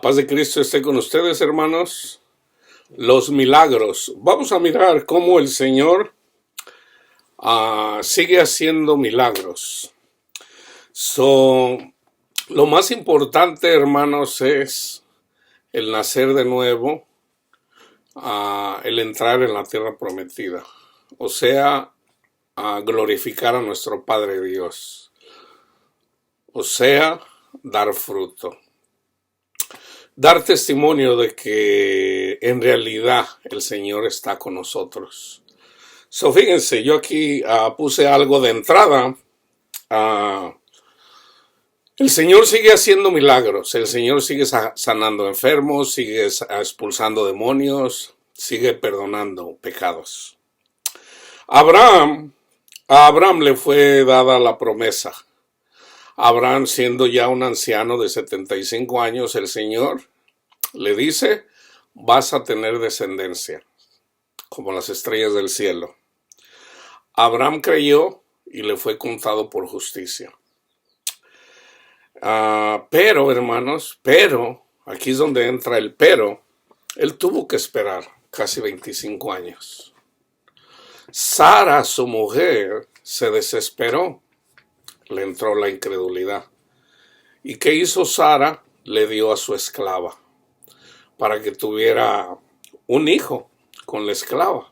La paz de Cristo esté con ustedes, hermanos. Los milagros. Vamos a mirar cómo el Señor sigue haciendo milagros. Lo más importante, hermanos, es el nacer de nuevo, el entrar en la tierra prometida. O sea, glorificar a nuestro Padre Dios. O sea, dar fruto. Dar testimonio de que en realidad el Señor está con nosotros. Fíjense, yo aquí puse algo de entrada. El Señor sigue haciendo milagros. El Señor sigue sanando enfermos, sigue expulsando demonios, sigue perdonando pecados. A Abraham le fue dada la promesa. Abraham, siendo ya un anciano de 75 años, el Señor le dice: vas a tener descendencia, como las estrellas del cielo. Abraham creyó y le fue contado por justicia. Pero, hermanos, aquí es donde entra el pero. Él tuvo que esperar casi 25 años. Sara, su mujer, se desesperó. Le entró la incredulidad. ¿Y qué hizo Sara? Le dio a su esclava para que tuviera un hijo con la esclava.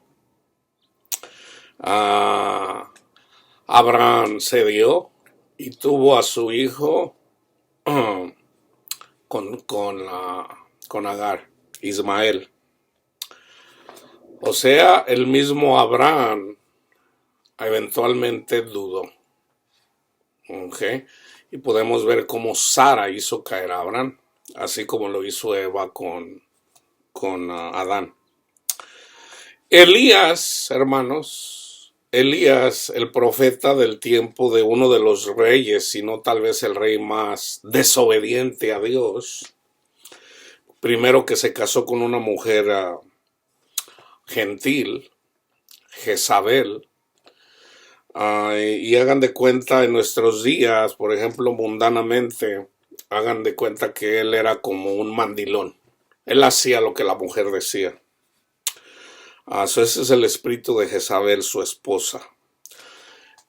Abraham cedió y tuvo a su hijo con Agar, Ismael. O sea, el mismo Abraham eventualmente dudó. ¿Okay? Y podemos ver cómo Sara hizo caer a Abraham, así como lo hizo Eva con Adán. Elías, hermanos, el profeta del tiempo de uno de los reyes, sino tal vez el rey más desobediente a Dios, primero que se casó con una mujer gentil, Jezabel. Y hagan de cuenta en nuestros días, por ejemplo, mundanamente, hagan de cuenta que él era como un mandilón. Él hacía lo que la mujer decía. Ese es el espíritu de Jezabel, su esposa.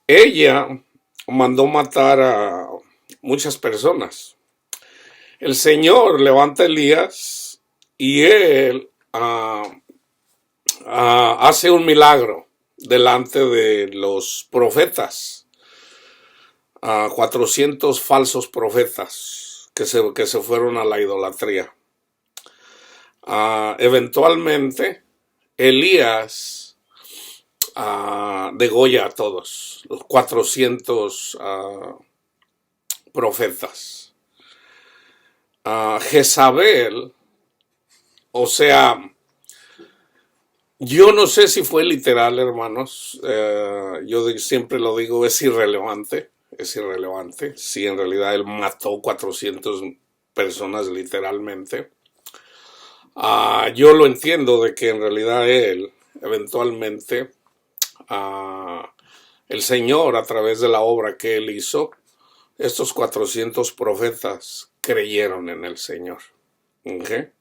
Ella mandó matar a muchas personas. El Señor levanta a Elías y él hace un milagro delante de los profetas. 400 falsos profetas que se fueron a la idolatría. Eventualmente Elías degolla a todos los 400 profetas. Jezabel, o sea, yo no sé si fue literal, hermanos. Yo siempre lo digo, es irrelevante. Si en realidad él mató 400 personas literalmente. Yo lo entiendo de que en realidad él, eventualmente, el Señor, a través de la obra que él hizo, estos 400 profetas creyeron en el Señor. ¿Okay?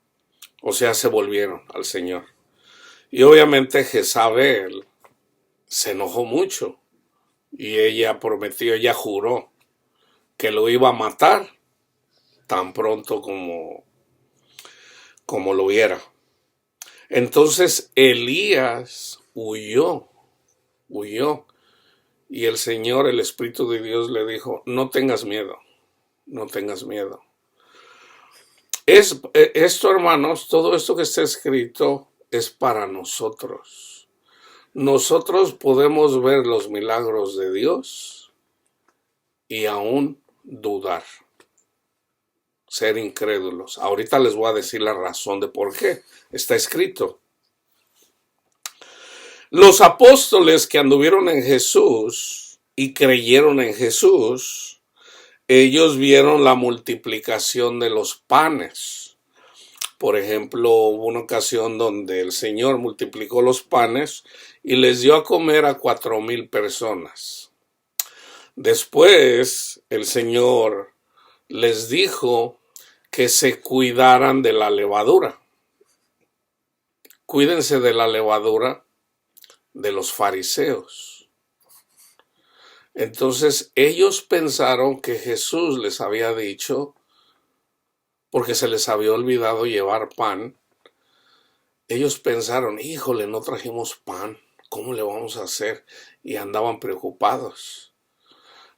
O sea, se volvieron al Señor. Y obviamente Jezabel se enojó mucho y ella juró que lo iba a matar tan pronto como lo viera. Entonces Elías huyó. Y el Señor, el Espíritu de Dios, le dijo: no tengas miedo. Esto, hermanos, todo esto que está escrito es para nosotros. Nosotros podemos ver los milagros de Dios y aún dudar, ser incrédulos. Ahorita les voy a decir la razón de por qué. Está escrito. Los apóstoles que anduvieron en Jesús y creyeron en Jesús, ellos vieron la multiplicación de los panes. Por ejemplo, hubo una ocasión donde el Señor multiplicó los panes y les dio a comer a 4,000 personas. Después, el Señor les dijo que se cuidaran de la levadura. Cuídense de la levadura de los fariseos. Entonces ellos pensaron que Jesús les había dicho, porque se les había olvidado llevar pan, ellos pensaron, híjole, no trajimos pan, ¿cómo le vamos a hacer? Y andaban preocupados.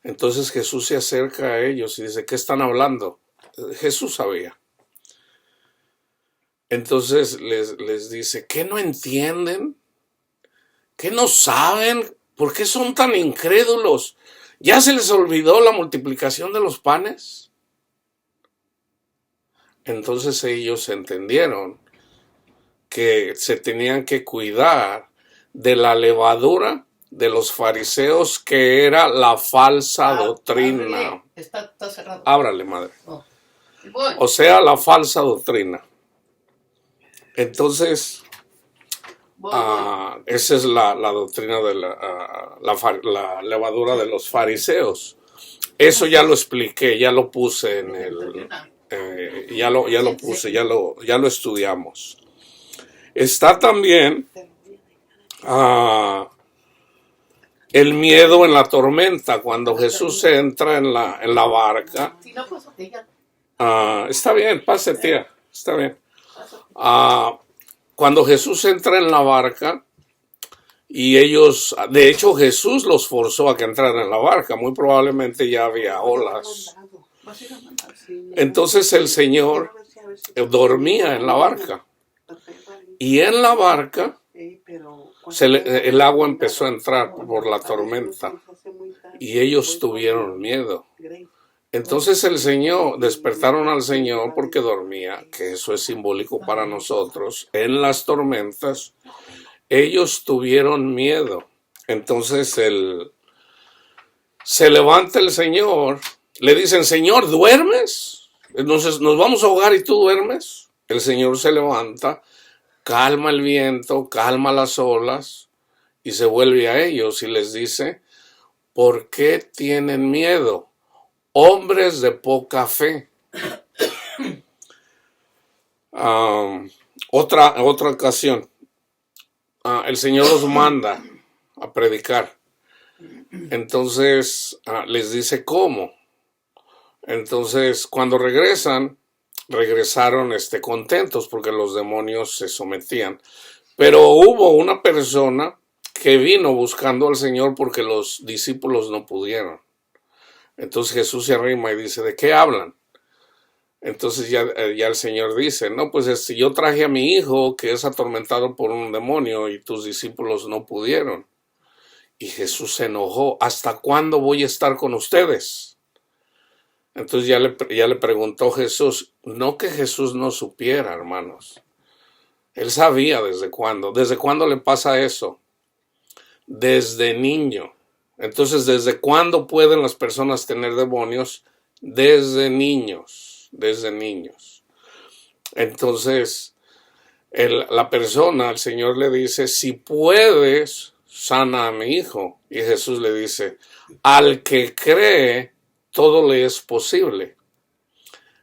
Entonces Jesús se acerca a ellos y dice, ¿qué están hablando? Jesús sabía. Entonces les dice, ¿qué no entienden? ¿Qué no saben? ¿Por qué son tan incrédulos? ¿Ya se les olvidó la multiplicación de los panes? Entonces ellos entendieron que se tenían que cuidar de la levadura de los fariseos, que era la falsa doctrina. Está cerrado. Ábrale, madre. Oh. O sea, la falsa doctrina. Entonces, esa es la doctrina de la levadura de los fariseos. Eso ya lo expliqué, ya lo puse en el... ya lo puse, ya lo estudiamos. Está también el miedo en la tormenta. Cuando Jesús entra en la barca. Está bien, pase, tía, está bien. Cuando Jesús entra en la barca y ellos, de hecho Jesús los forzó a que entraran en la barca, muy probablemente ya había olas. Entonces el Señor dormía en la barca y en la barca el agua empezó a entrar por la tormenta y ellos tuvieron miedo. Entonces el Señor, despertaron al Señor porque dormía, que eso es simbólico para nosotros. En las tormentas, ellos tuvieron miedo. Entonces se levanta el Señor, le dicen, Señor, ¿duermes? Entonces, ¿nos vamos a ahogar y tú duermes? El Señor se levanta, calma el viento, calma las olas y se vuelve a ellos y les dice, ¿por qué tienen miedo? Hombres de poca fe. Otra ocasión, el Señor los manda a predicar. Entonces les dice cómo. Entonces cuando regresaron contentos porque los demonios se sometían. Pero hubo una persona que vino buscando al Señor porque los discípulos no pudieron. Entonces Jesús se arrima y dice, ¿de qué hablan? Entonces ya el Señor dice, no, pues yo traje a mi hijo que es atormentado por un demonio y tus discípulos no pudieron. Y Jesús se enojó, ¿hasta cuándo voy a estar con ustedes? Entonces ya le preguntó Jesús, no que Jesús no supiera, hermanos. Él sabía desde cuándo. ¿Desde cuándo le pasa eso? Desde niño. Entonces, ¿desde cuándo pueden las personas tener demonios? Desde niños, desde niños. Entonces, la persona, el Señor le dice, si puedes, sana a mi hijo. Y Jesús le dice, al que cree, todo le es posible.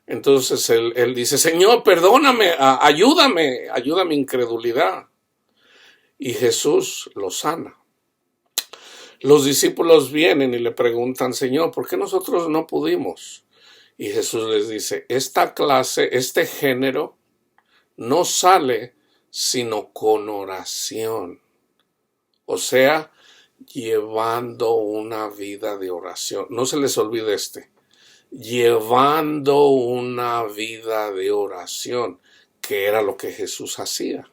Entonces, él dice, Señor, perdóname, ayúdame, ayuda a mi incredulidad. Y Jesús lo sana. Los discípulos vienen y le preguntan, Señor, ¿por qué nosotros no pudimos? Y Jesús les dice, esta clase, este género, no sale sino con oración. O sea, llevando una vida de oración. No se les olvide llevando una vida de oración, que era lo que Jesús hacía.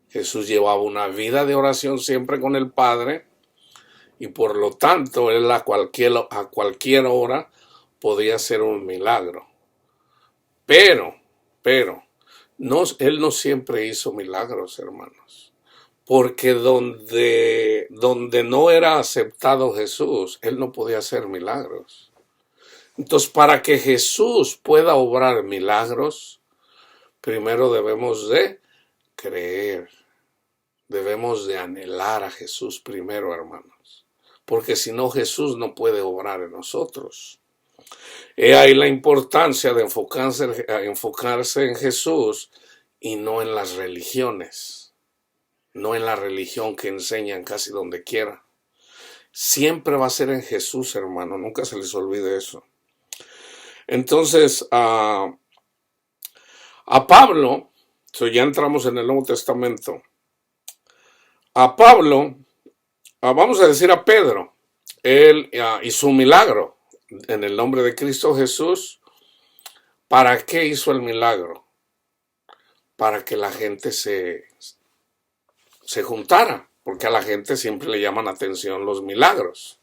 Jesús llevaba una vida de oración siempre con el Padre, y por lo tanto, él a cualquier hora podía hacer un milagro. Pero, él no siempre hizo milagros, hermanos. Porque donde no era aceptado Jesús, él no podía hacer milagros. Entonces, para que Jesús pueda obrar milagros, primero debemos de creer. Debemos de anhelar a Jesús primero, hermanos. Porque si no, Jesús no puede obrar en nosotros. He ahí la importancia de enfocarse en Jesús y no en las religiones, no en la religión que enseñan casi donde quiera. Siempre va a ser en Jesús, hermano, nunca se les olvide eso. Entonces, a Pablo, ya entramos en el Nuevo Testamento, a Pablo, vamos a decir a Pedro, él hizo un milagro en el nombre de Cristo Jesús. ¿Para qué hizo el milagro? Para que la gente se juntara, porque a la gente siempre le llaman atención los milagros.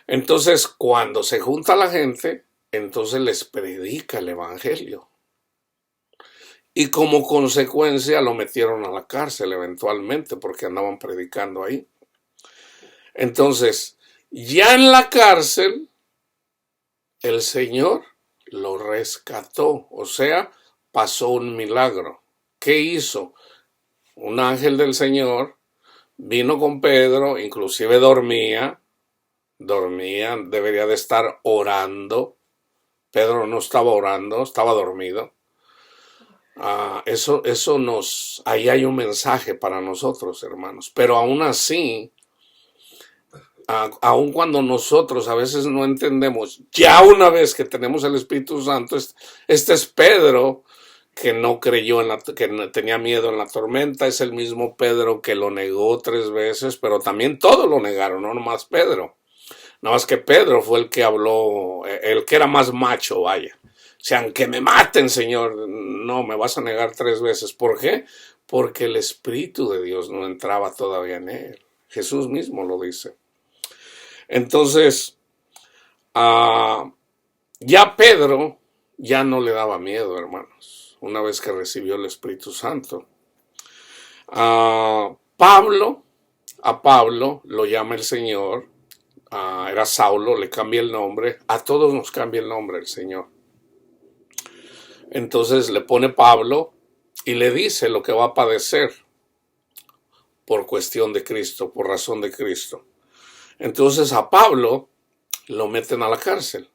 Entonces, cuando se junta la gente, entonces les predica el evangelio. Y como consecuencia lo metieron a la cárcel eventualmente, porque andaban predicando ahí. Entonces, ya en la cárcel, el Señor lo rescató, o sea, pasó un milagro. ¿Qué hizo? Un ángel del Señor vino con Pedro, inclusive dormía, debería de estar orando. Pedro no estaba orando, estaba dormido. Ahí hay un mensaje para nosotros, hermanos. Pero aún así, aun cuando nosotros a veces no entendemos, ya una vez que tenemos el Espíritu Santo, este es Pedro que no creyó que tenía miedo en la tormenta, es el mismo Pedro que lo negó 3 veces, pero también todos lo negaron, no nomás Pedro. Nada más que Pedro fue el que habló, el que era más macho, vaya. O sea, aunque me maten, Señor, no, me vas a negar 3 veces. ¿Por qué? Porque el Espíritu de Dios no entraba todavía en él. Jesús mismo lo dice. Entonces, ya Pedro ya no le daba miedo, hermanos, una vez que recibió el Espíritu Santo. A Pablo lo llama el Señor, era Saulo, le cambia el nombre, a todos nos cambia el nombre el Señor. Entonces le pone Pablo y le dice lo que va a padecer por cuestión de Cristo, por razón de Cristo. Entonces a Pablo lo meten a la cárcel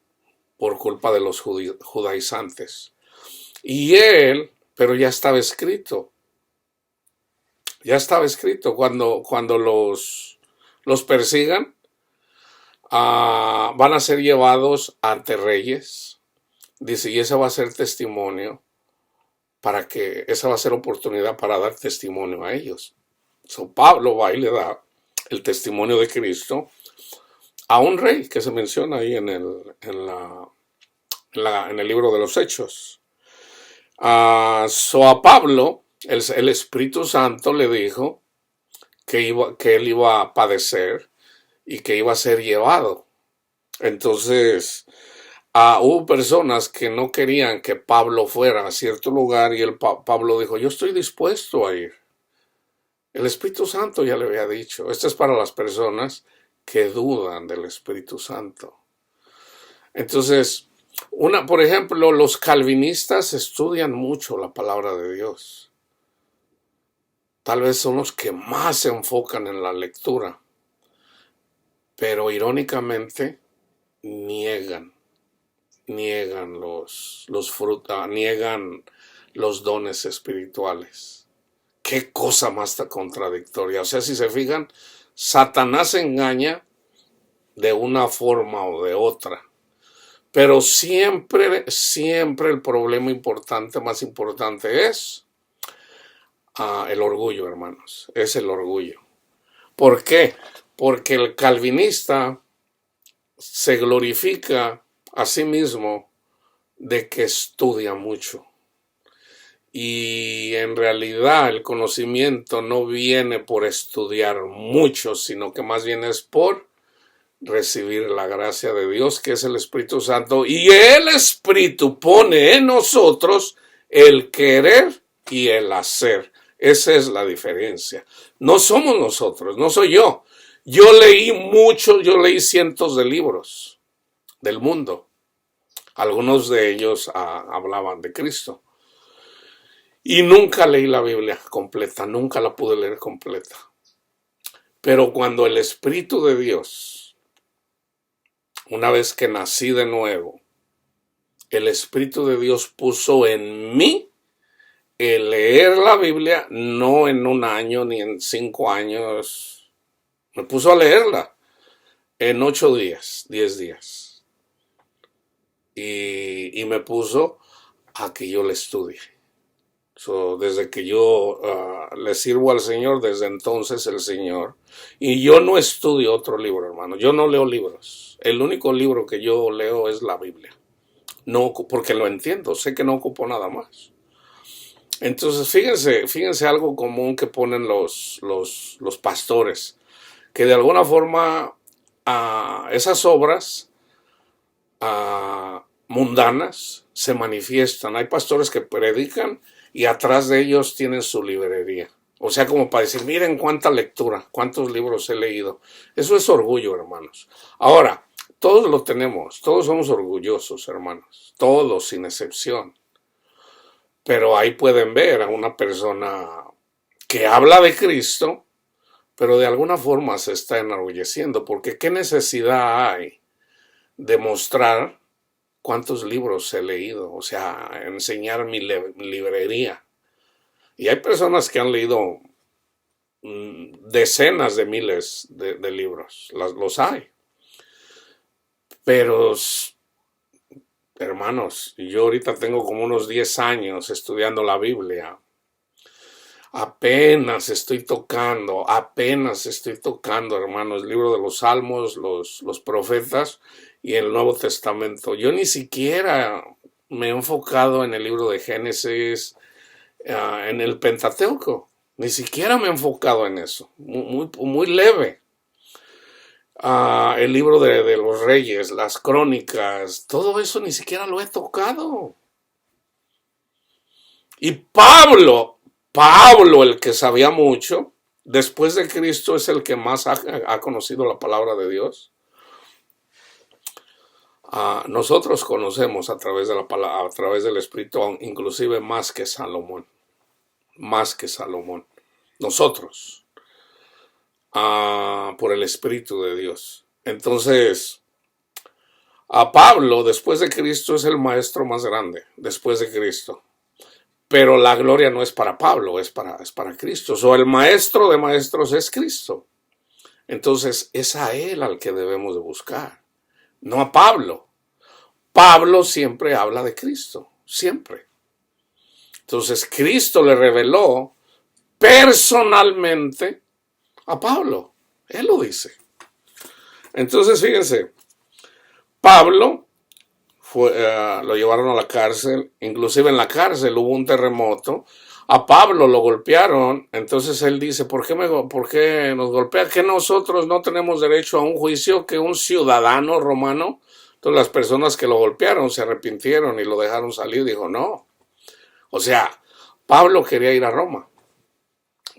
por culpa de los judaizantes. Y él, pero ya estaba escrito. Ya estaba escrito. Cuando los persigan, van a ser llevados ante reyes. Dice, y ese va a ser testimonio esa va a ser oportunidad para dar testimonio a ellos. Pablo va y le da el testimonio de Cristo a un rey que se menciona ahí en el libro de los Hechos. A Pablo, el Espíritu Santo le dijo que él iba a padecer y que iba a ser llevado. Entonces, hubo personas que no querían que Pablo fuera a cierto lugar y Pablo dijo, yo estoy dispuesto a ir. El Espíritu Santo ya le había dicho. Esto es para las personas que dudan del Espíritu Santo. Entonces, por ejemplo, los calvinistas estudian mucho la palabra de Dios. Tal vez son los que más se enfocan en la lectura. Pero irónicamente, niegan niegan los dones espirituales. Qué cosa más contradictoria. O sea, si se fijan, Satanás engaña de una forma o de otra. Pero siempre el problema más importante es el orgullo, hermanos. Es el orgullo. ¿Por qué? Porque el calvinista se glorifica a sí mismo de que estudia mucho. Y en realidad el conocimiento no viene por estudiar mucho, sino que más bien es por recibir la gracia de Dios, que es el Espíritu Santo. Y el Espíritu pone en nosotros el querer y el hacer. Esa es la diferencia. No somos nosotros, no soy yo. Yo leí cientos de libros del mundo. Algunos de ellos hablaban de Cristo. Y nunca leí la Biblia completa, nunca la pude leer completa. Pero cuando el Espíritu de Dios una vez que nací de nuevo, el Espíritu de Dios puso en mí el leer la Biblia, no en un año ni en 5 años. Me puso a leerla en 8 días, 10 días. Y me puso a que yo la estudie. Desde que yo le sirvo al Señor, desde entonces el Señor. Y yo no estudio otro libro, hermano. Yo no leo libros. El único libro que yo leo es la Biblia. No, porque lo entiendo, sé que no ocupo nada más. Entonces, fíjense algo común que ponen los pastores, que de alguna forma esas obras mundanas se manifiestan. Hay pastores que predican y atrás de ellos tienen su librería. O sea, como para decir, miren cuánta lectura, cuántos libros he leído. Eso es orgullo, hermanos. Ahora, todos lo tenemos, todos somos orgullosos, hermanos, todos sin excepción. Pero ahí pueden ver a una persona que habla de Cristo, pero de alguna forma se está enorgulleciendo, porque ¿qué necesidad hay de mostrar cuántos libros he leído? O sea, enseñar mi librería. Y hay personas que han leído decenas de miles de libros, los hay. Pero, hermanos, yo ahorita tengo como unos 10 años estudiando la Biblia. Apenas estoy tocando, hermanos, el libro de los Salmos, los profetas y el Nuevo Testamento. Yo ni siquiera me he enfocado en el libro de Génesis, en el Pentateuco. Ni siquiera me he enfocado en eso. Muy leve. El libro de los Reyes, las Crónicas, todo eso ni siquiera lo he tocado. Y Pablo, el que sabía mucho, después de Cristo es el que más ha conocido la palabra de Dios. Nosotros conocemos a través de la palabra, a través del Espíritu, inclusive más que Salomón. Nosotros, por el Espíritu de Dios. Entonces, a Pablo, después de Cristo, es el maestro más grande, después de Cristo. Pero la gloria no es para Pablo, es para Cristo. El maestro de maestros es Cristo. Entonces, es a él al que debemos de buscar, no a Pablo. Pablo siempre habla de Cristo, siempre. Entonces, Cristo le reveló personalmente a Pablo. Él lo dice. Entonces, fíjense, Pablo lo llevaron a la cárcel, inclusive en la cárcel hubo un terremoto, a Pablo lo golpearon, entonces él dice, ¿por qué nos golpea? ¿Que nosotros no tenemos derecho a un juicio que un ciudadano romano? Entonces las personas que lo golpearon se arrepintieron y lo dejaron salir, dijo, no. O sea, Pablo quería ir a Roma,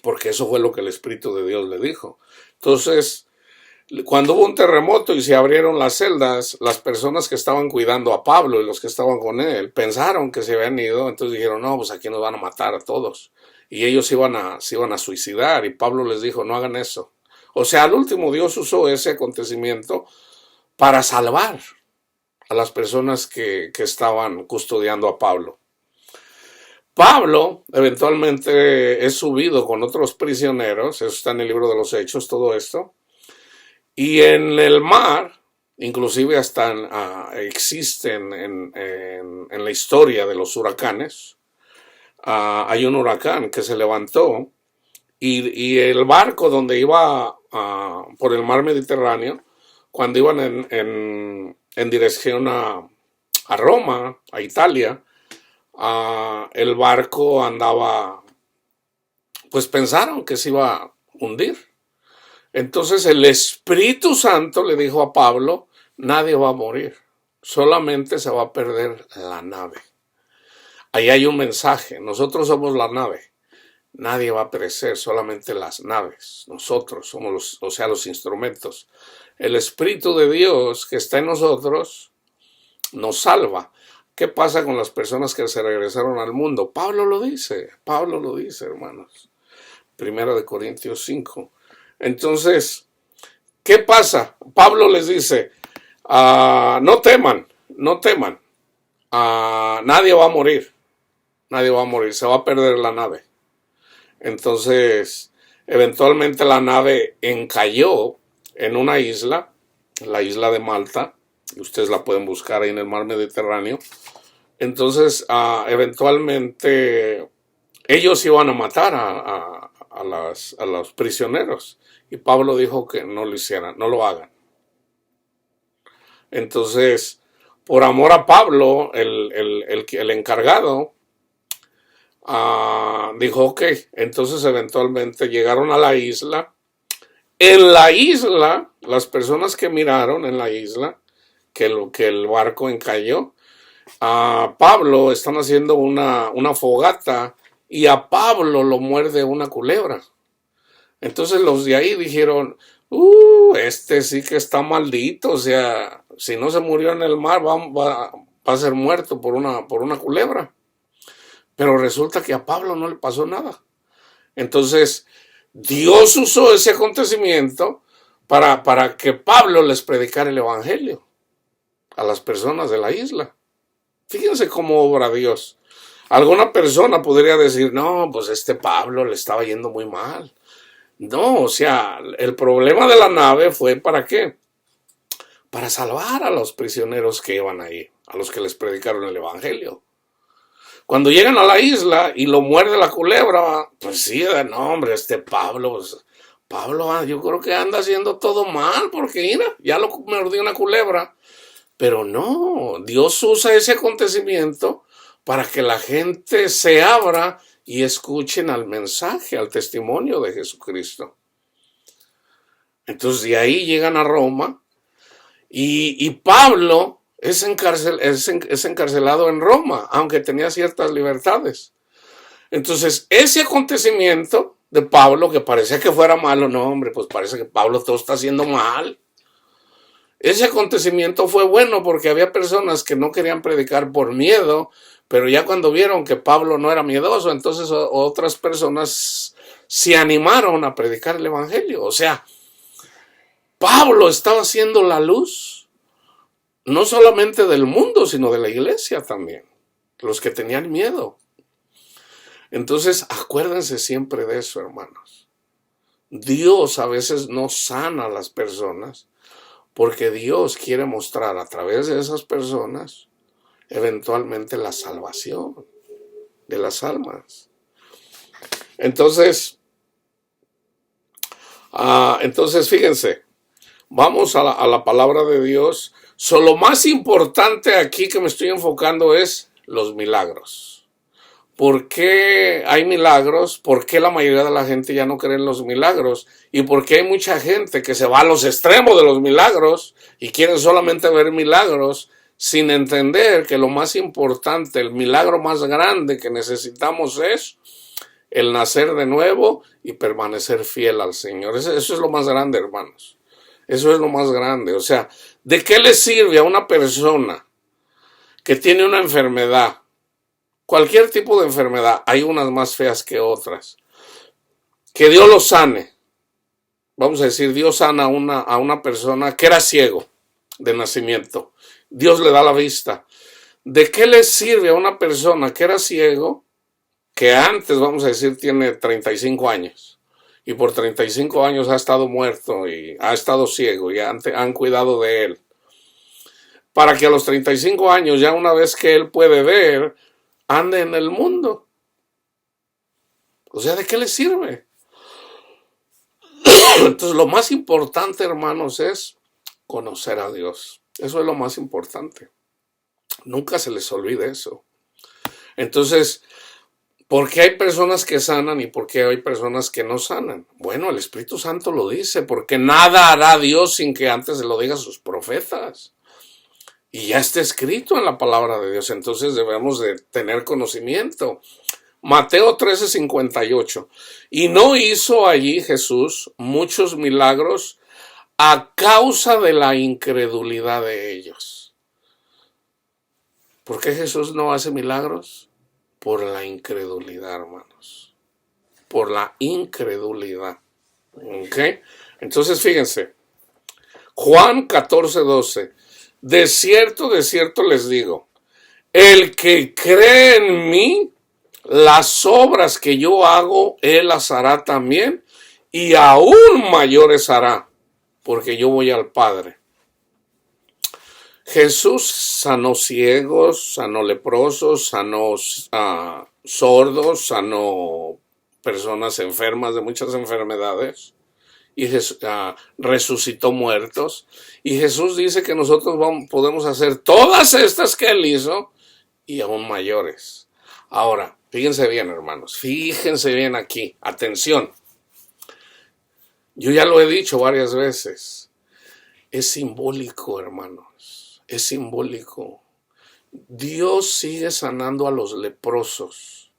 porque eso fue lo que el Espíritu de Dios le dijo. Entonces, cuando hubo un terremoto y se abrieron las celdas, las personas que estaban cuidando a Pablo y los que estaban con él pensaron que se habían ido, entonces dijeron, no, pues aquí nos van a matar a todos. Y ellos se iban a suicidar y Pablo les dijo, no hagan eso. O sea, al último Dios usó ese acontecimiento para salvar a las personas que estaban custodiando a Pablo. Pablo eventualmente es subido con otros prisioneros, eso está en el libro de los Hechos, todo esto. Y en el mar, inclusive hasta existen en la historia de los huracanes, hay un huracán que se levantó y el barco donde iba por el mar Mediterráneo, cuando iban en dirección a Roma, a Italia, el barco andaba, pues pensaron que se iba a hundir. Entonces el Espíritu Santo le dijo a Pablo, nadie va a morir, solamente se va a perder la nave. Ahí hay un mensaje, nosotros somos la nave, nadie va a perecer, solamente las naves, nosotros somos los instrumentos. El Espíritu de Dios que está en nosotros nos salva. ¿Qué pasa con las personas que se regresaron al mundo? Pablo lo dice, hermanos. 1 Corintios 5. Entonces, ¿qué pasa? Pablo les dice, No teman, no teman. Nadie va a morir. Nadie va a morir. Se va a perder la nave. Entonces, eventualmente la nave encalló en una isla, la isla de Malta. Ustedes la pueden buscar ahí en el mar Mediterráneo. Entonces, eventualmente ellos iban a matar a los prisioneros. Y Pablo dijo que no lo hicieran, no lo hagan. Entonces, por amor a Pablo, el encargado dijo ok. Entonces, eventualmente llegaron a la isla. En la isla, las personas que miraron en la isla que el barco encalló, a Pablo están haciendo una fogata y a Pablo lo muerde una culebra. Entonces los de ahí dijeron, este sí que está maldito, o sea, si no se murió en el mar va a ser muerto por una culebra. Pero resulta que a Pablo no le pasó nada. Entonces Dios usó ese acontecimiento para que Pablo les predicara el evangelio a las personas de la isla. Fíjense cómo obra Dios. Alguna persona podría decir, no, pues este Pablo le estaba yendo muy mal. No, o sea, el problema de la nave fue ¿para qué? Para salvar a los prisioneros que iban ahí, a los que les predicaron el evangelio. Cuando llegan a la isla y lo muerde la culebra, pues sí, no, hombre, este Pablo, pues, Pablo, yo creo que anda haciendo todo mal, porque mira, ya lo mordió una culebra. Pero no, Dios usa ese acontecimiento para que la gente se abra y escuchen al mensaje, al testimonio de Jesucristo. Entonces de ahí llegan a Roma y Pablo es encarcelado en Roma, aunque tenía ciertas libertades. Entonces ese acontecimiento de Pablo, que parecía que fuera malo, no hombre, pues parece que Pablo todo está haciendo mal. Ese acontecimiento fue bueno porque había personas que no querían predicar por miedo, pero ya cuando vieron que Pablo no era miedoso, entonces otras personas se animaron a predicar el evangelio. O sea, Pablo estaba haciendo la luz, no solamente del mundo, sino de la iglesia también, los que tenían miedo. Entonces, acuérdense siempre de eso, hermanos. Dios a veces no sana a las personas, porque Dios quiere mostrar a través de esas personas eventualmente la salvación de las almas. Entonces fíjense, vamos a la palabra de Dios. Lo más importante aquí que me estoy enfocando es los milagros. ¿Por qué hay milagros? ¿Por qué la mayoría de la gente ya no cree en los milagros? ¿Y por qué hay mucha gente que se va a los extremos de los milagros y quieren solamente ver milagros sin entender que lo más importante, el milagro más grande que necesitamos es el nacer de nuevo y permanecer fiel al Señor? Eso es lo más grande, hermanos. Eso es lo más grande. O sea, ¿de qué le sirve a una persona que tiene una enfermedad? Cualquier tipo de enfermedad, hay unas más feas que otras. Que Dios lo sane. Vamos a decir, Dios sana a una persona que era ciego de nacimiento. Dios le da la vista. ¿De qué le sirve a una persona que era ciego, que antes, vamos a decir, tiene 35 años, y por 35 años ha estado muerto y ha estado ciego y han cuidado de él, para que a los 35 años, ya una vez que él puede ver, ande en el mundo? O sea, ¿de qué le sirve? Entonces, lo más importante, hermanos, es conocer a Dios. Eso es lo más importante. Nunca se les olvide eso. Entonces, ¿por qué hay personas que sanan y por qué hay personas que no sanan? Bueno, el Espíritu Santo lo dice, porque nada hará Dios sin que antes se lo diga a sus profetas. Y ya está escrito en la palabra de Dios, entonces debemos de tener conocimiento. Mateo 13:58. Y no hizo allí Jesús muchos milagros a causa de la incredulidad de ellos. ¿Por qué Jesús no hace milagros? Por la incredulidad, hermanos. Por la incredulidad. ¿Ok? Entonces fíjense. Juan 14:12. de cierto les digo, el que cree en mí, las obras que yo hago, él las hará también, y aún mayores hará, porque yo voy al Padre. Jesús sanó ciegos, sanó leprosos, sanó sordos, sanó personas enfermas de muchas enfermedades, y resucitó muertos. Y Jesús dice que nosotros podemos hacer todas estas que Él hizo y aún mayores. Ahora, fíjense bien, hermanos, fíjense bien aquí, atención. Yo ya lo he dicho varias veces, es simbólico, hermanos, es simbólico. Dios sigue sanando a los leprosos,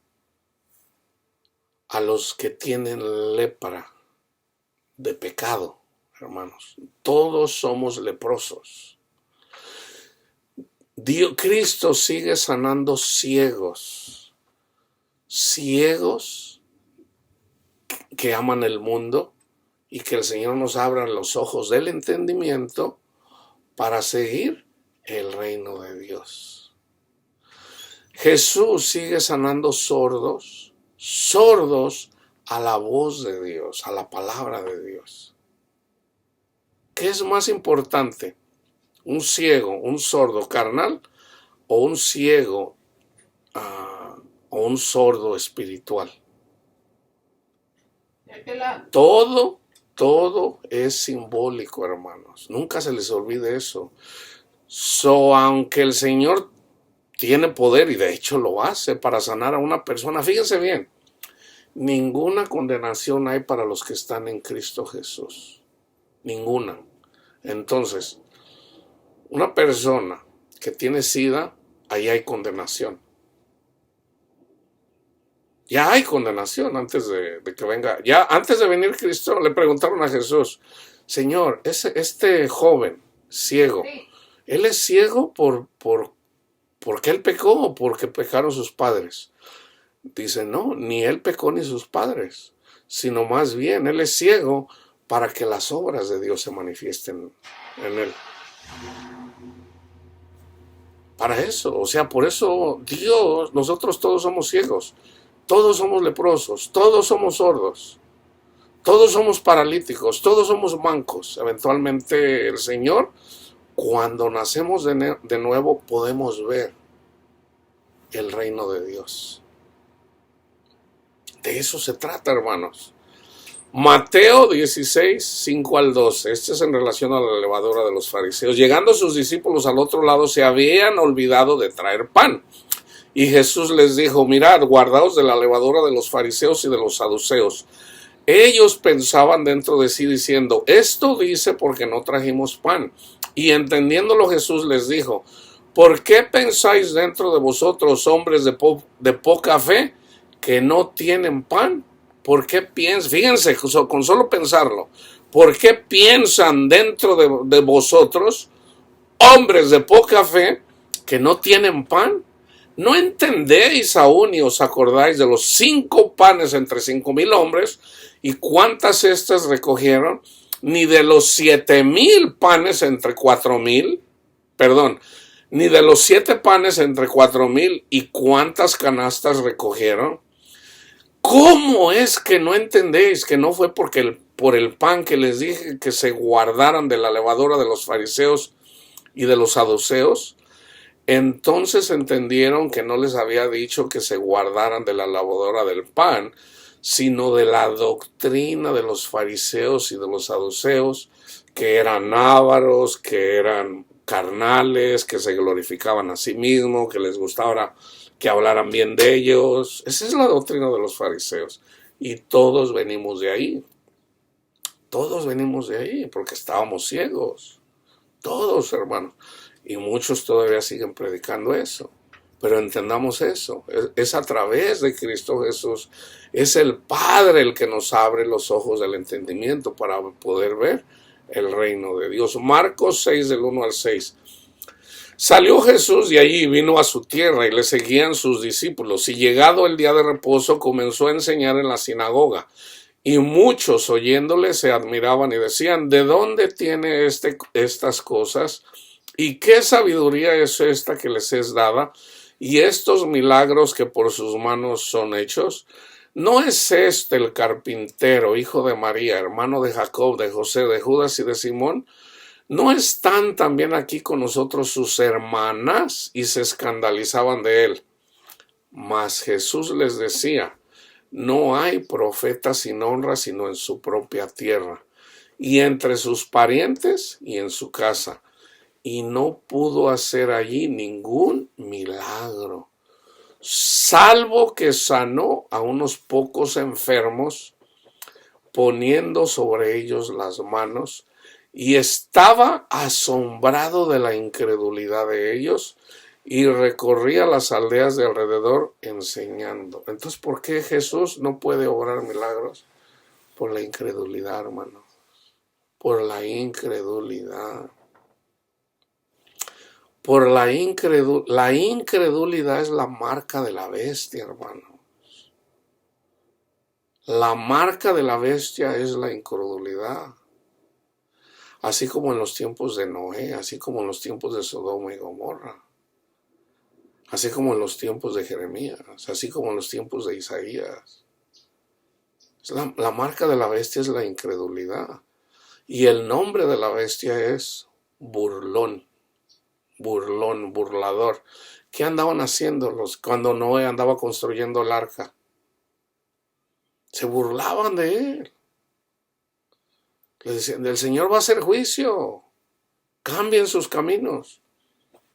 a los que tienen lepra de pecado, hermanos. Todos somos leprosos. Cristo sigue sanando ciegos que aman el mundo, y que el Señor nos abra los ojos del entendimiento para seguir el reino de Dios. Jesús sigue sanando sordos a la voz de Dios, a la palabra de Dios. ¿Qué es más importante? ¿Un ciego, un sordo carnal, o un ciego o un sordo espiritual? Todo es simbólico, hermanos. Nunca se les olvide eso. Aunque el Señor tiene poder, y de hecho lo hace para sanar a una persona, fíjense bien, ninguna condenación hay para los que están en Cristo Jesús. Ninguna. Entonces, una persona que tiene SIDA, ahí hay condenación. Ya hay condenación antes de que venga. Ya antes de venir Cristo, le preguntaron a Jesús, Señor, este joven ciego, ¿él es ciego porque él pecó o porque pecaron sus padres? Dice, no, ni él pecó ni sus padres, sino más bien él es ciego para que las obras de Dios se manifiesten en él. Para eso, o sea, por eso Dios, nosotros todos somos ciegos. Todos somos leprosos, todos somos sordos, todos somos paralíticos, todos somos mancos. Eventualmente el Señor, cuando nacemos de nuevo, podemos ver el reino de Dios. De eso se trata, hermanos. Mateo 16, 5 al 12. Este es en relación a la levadura de los fariseos. Llegando sus discípulos al otro lado, se habían olvidado de traer pan. Y Jesús les dijo, mirad, guardaos de la levadura de los fariseos y de los saduceos. Ellos pensaban dentro de sí diciendo, esto dice porque no trajimos pan. Y entendiéndolo Jesús les dijo, ¿por qué pensáis dentro de vosotros, hombres de poca fe, que no tienen pan? ¿Por qué piensan? Fíjense, con solo pensarlo, ¿por qué piensan dentro de vosotros, hombres de poca fe, que no tienen pan? ¿No entendéis aún ni os acordáis de los 5 panes entre 5,000 hombres y cuántas cestas recogieron? Ni de los 7,000 panes entre 4,000, ni de los 7 panes entre 4,000 y cuántas canastas recogieron. ¿Cómo es que no entendéis que no fue por el pan que les dije que se guardaran de la levadura de los fariseos y de los saduceos? Entonces entendieron que no les había dicho que se guardaran de la levadura del pan, sino de la doctrina de los fariseos y de los saduceos, que eran ávaros, que eran carnales, que se glorificaban a sí mismos, que les gustaba que hablaran bien de ellos. Esa es la doctrina de los fariseos. Y todos venimos de ahí. Todos venimos de ahí porque estábamos ciegos. Todos, hermanos. Y muchos todavía siguen predicando eso. Pero entendamos eso. Es a través de Cristo Jesús. Es el Padre el que nos abre los ojos del entendimiento para poder ver el reino de Dios. Marcos 6, del 1 al 6. Salió Jesús de allí y vino a su tierra, y le seguían sus discípulos. Y llegado el día de reposo, comenzó a enseñar en la sinagoga. Y muchos, oyéndole, se admiraban y decían, ¿de dónde tiene estas cosas? ¿Y qué sabiduría es esta que les es dada? Y estos milagros que por sus manos son hechos. ¿No es este el carpintero, hijo de María, hermano de Jacob, de José, de Judas y de Simón? ¿No están también aquí con nosotros sus hermanas? Y se escandalizaban de él. Mas Jesús les decía: no hay profeta sin honra sino en su propia tierra, y entre sus parientes y en su casa. Y no pudo hacer allí ningún milagro, salvo que sanó a unos pocos enfermos, poniendo sobre ellos las manos, y estaba asombrado de la incredulidad de ellos, y recorría las aldeas de alrededor enseñando. Entonces, ¿por qué Jesús no puede obrar milagros? Por la incredulidad, hermano. Por la incredulidad. La incredulidad es la marca de la bestia, hermano. La marca de la bestia es la incredulidad. Así como en los tiempos de Noé, así como en los tiempos de Sodoma y Gomorra, así como en los tiempos de Jeremías, así como en los tiempos de Isaías. La marca de la bestia es la incredulidad. Y el nombre de la bestia es burlón. Burlón, burlador. ¿Qué andaban haciendo cuando Noé andaba construyendo el arca? Se burlaban de él. Le decían: el Señor va a hacer juicio, cambien sus caminos.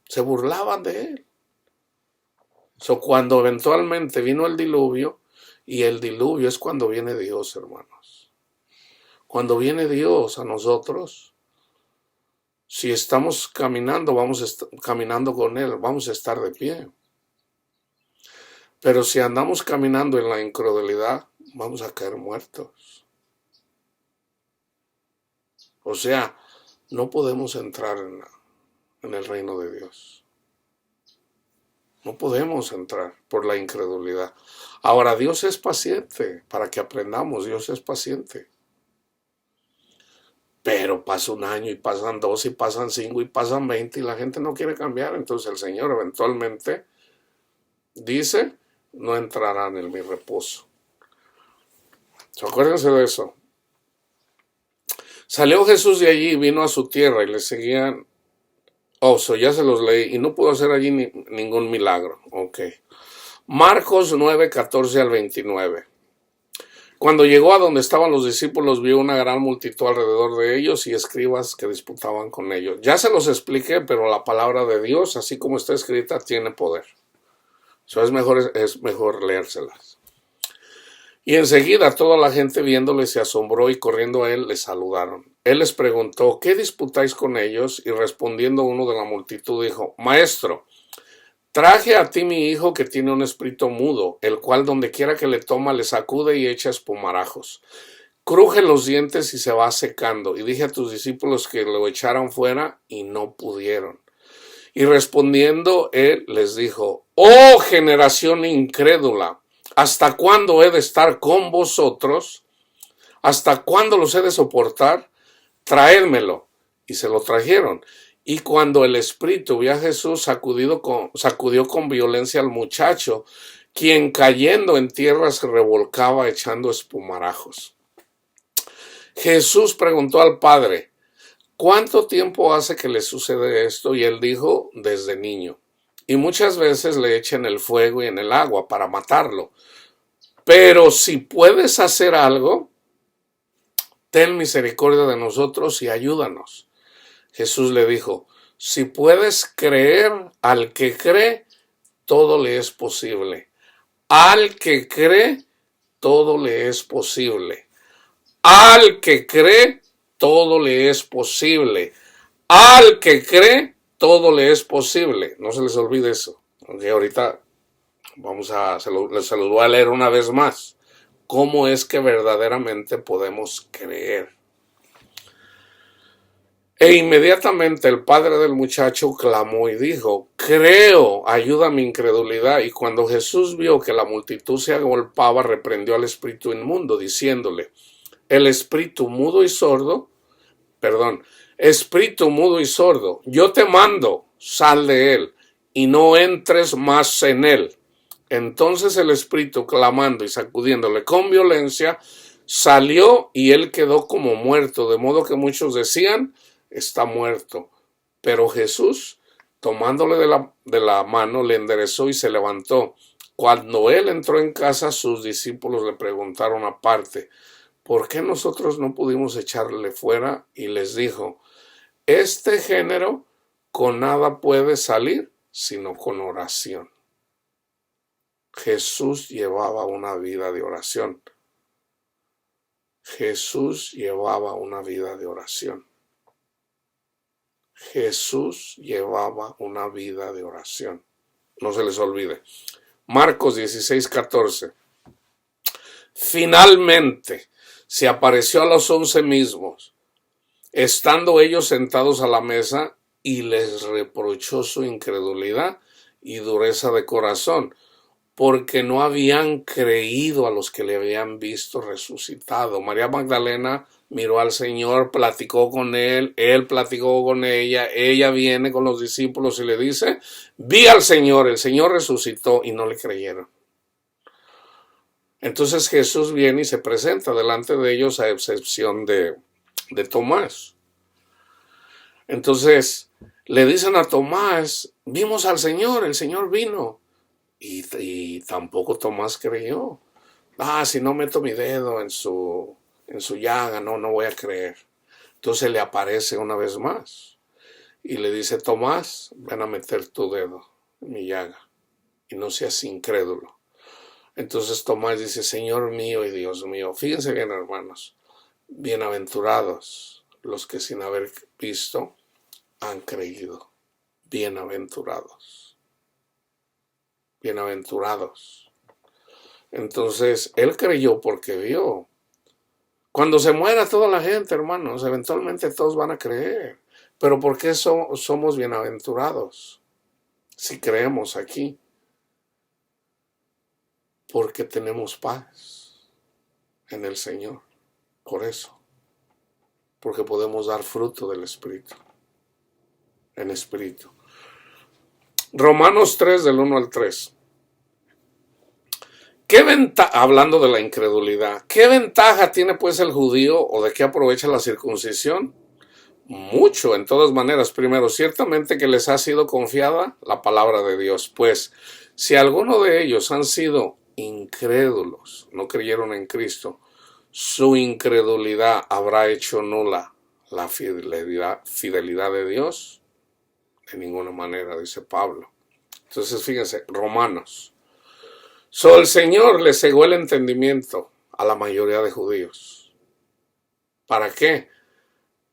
Se burlaban de él. Cuando eventualmente vino el diluvio, y el diluvio es cuando viene Dios, hermanos. Cuando viene Dios a nosotros, si estamos caminando, caminando con Él, vamos a estar de pie. Pero si andamos caminando en la incredulidad, vamos a caer muertos. O sea, no podemos entrar en el reino de Dios. No podemos entrar por la incredulidad. Ahora, Dios es paciente, para que aprendamos, Dios es paciente. Pero pasa un año, y pasan 2, y pasan 5, y pasan 20, y la gente no quiere cambiar. Entonces el Señor eventualmente dice: no entrarán en mi reposo. Acuérdense de eso. Salió Jesús de allí y vino a su tierra, y le seguían. Ya se los leí, y no pudo hacer allí ningún milagro. Ok. Marcos 9, 14 al 29. Cuando llegó a donde estaban los discípulos, vio una gran multitud alrededor de ellos y escribas que disputaban con ellos. Ya se los expliqué, pero la palabra de Dios, así como está escrita, tiene poder. Es mejor leérselas. Y enseguida toda la gente viéndole se asombró, y corriendo a él le saludaron. Él les preguntó: ¿qué disputáis con ellos? Y respondiendo uno de la multitud dijo: Maestro, traje a ti mi hijo que tiene un espíritu mudo, el cual donde quiera que le toma le sacude y echa espumarajos. Cruje los dientes y se va secando. Y dije a tus discípulos que lo echaran fuera, y no pudieron. Y respondiendo él les dijo: Oh generación incrédula, ¿hasta cuándo he de estar con vosotros? ¿Hasta cuándo los he de soportar? Traédmelo. Y se lo trajeron. Y cuando el espíritu vio a Jesús, sacudió con violencia al muchacho, quien cayendo en tierra se revolcaba echando espumarajos. Jesús preguntó al padre: ¿cuánto tiempo hace que le sucede esto? Y él dijo: desde niño. Y muchas veces le echan el fuego y en el agua para matarlo. Pero si puedes hacer algo, ten misericordia de nosotros y ayúdanos. Jesús le dijo: si puedes creer, al que cree, todo le es posible. Al que cree, todo le es posible. Al que cree, todo le es posible. Al que cree, todo le es posible. No se les olvide eso. Okay, ahorita se los voy a leer una vez más. ¿Cómo es que verdaderamente podemos creer? E inmediatamente el padre del muchacho clamó y dijo: creo, ayuda a mi incredulidad. Y cuando Jesús vio que la multitud se agolpaba, reprendió al espíritu inmundo, diciéndole: el espíritu mudo y sordo, espíritu mudo y sordo, yo te mando, sal de él, y no entres más en él. Entonces el espíritu, clamando y sacudiéndole con violencia, salió y él quedó como muerto, de modo que muchos decían, está muerto. Pero Jesús, tomándole de la mano, le enderezó y se levantó. Cuando él entró en casa, sus discípulos le preguntaron aparte, ¿por qué nosotros no pudimos echarle fuera? Y les dijo, este género con nada puede salir, sino con oración. Jesús llevaba una vida de oración. Jesús llevaba una vida de oración. Jesús llevaba una vida de oración. No se les olvide. Marcos 16:14. Finalmente se apareció a los 11 mismos, estando ellos sentados a la mesa, y les reprochó su incredulidad y dureza de corazón, porque no habían creído a los que le habían visto resucitado. María Magdalena miró al Señor, platicó con él platicó con ella viene con los discípulos y le dice, vi al Señor, el Señor resucitó, y no le creyeron. Entonces Jesús viene y se presenta delante de ellos, a excepción de Tomás. Entonces le dicen a Tomás, vimos al Señor, el Señor vino. Y tampoco Tomás creyó. Si no meto mi dedo en su llaga, no voy a creer. Entonces le aparece una vez más y le dice, Tomás, ven a meter tu dedo en mi llaga y no seas incrédulo. Entonces Tomás dice, Señor mío y Dios mío. Fíjense bien, hermanos, bienaventurados los que sin haber visto han creído. Bienaventurados. Bienaventurados. Entonces, él creyó porque vio. Cuando se muera toda la gente, hermanos, eventualmente todos van a creer. Pero ¿por qué somos bienaventurados si creemos aquí? Porque tenemos paz en el Señor. Por eso. Porque podemos dar fruto del Espíritu. En Espíritu. Romanos 3, del 1 al 3. Hablando de la incredulidad, ¿qué ventaja tiene pues el judío o de qué aprovecha la circuncisión? Mucho, en todas maneras. Primero, ciertamente que les ha sido confiada la palabra de Dios, pues si alguno de ellos han sido incrédulos, no creyeron en Cristo, su incredulidad habrá hecho nula la fidelidad de Dios. De ninguna manera, dice Pablo. Entonces, fíjense, Romanos. El Señor le cegó el entendimiento a la mayoría de judíos. ¿Para qué?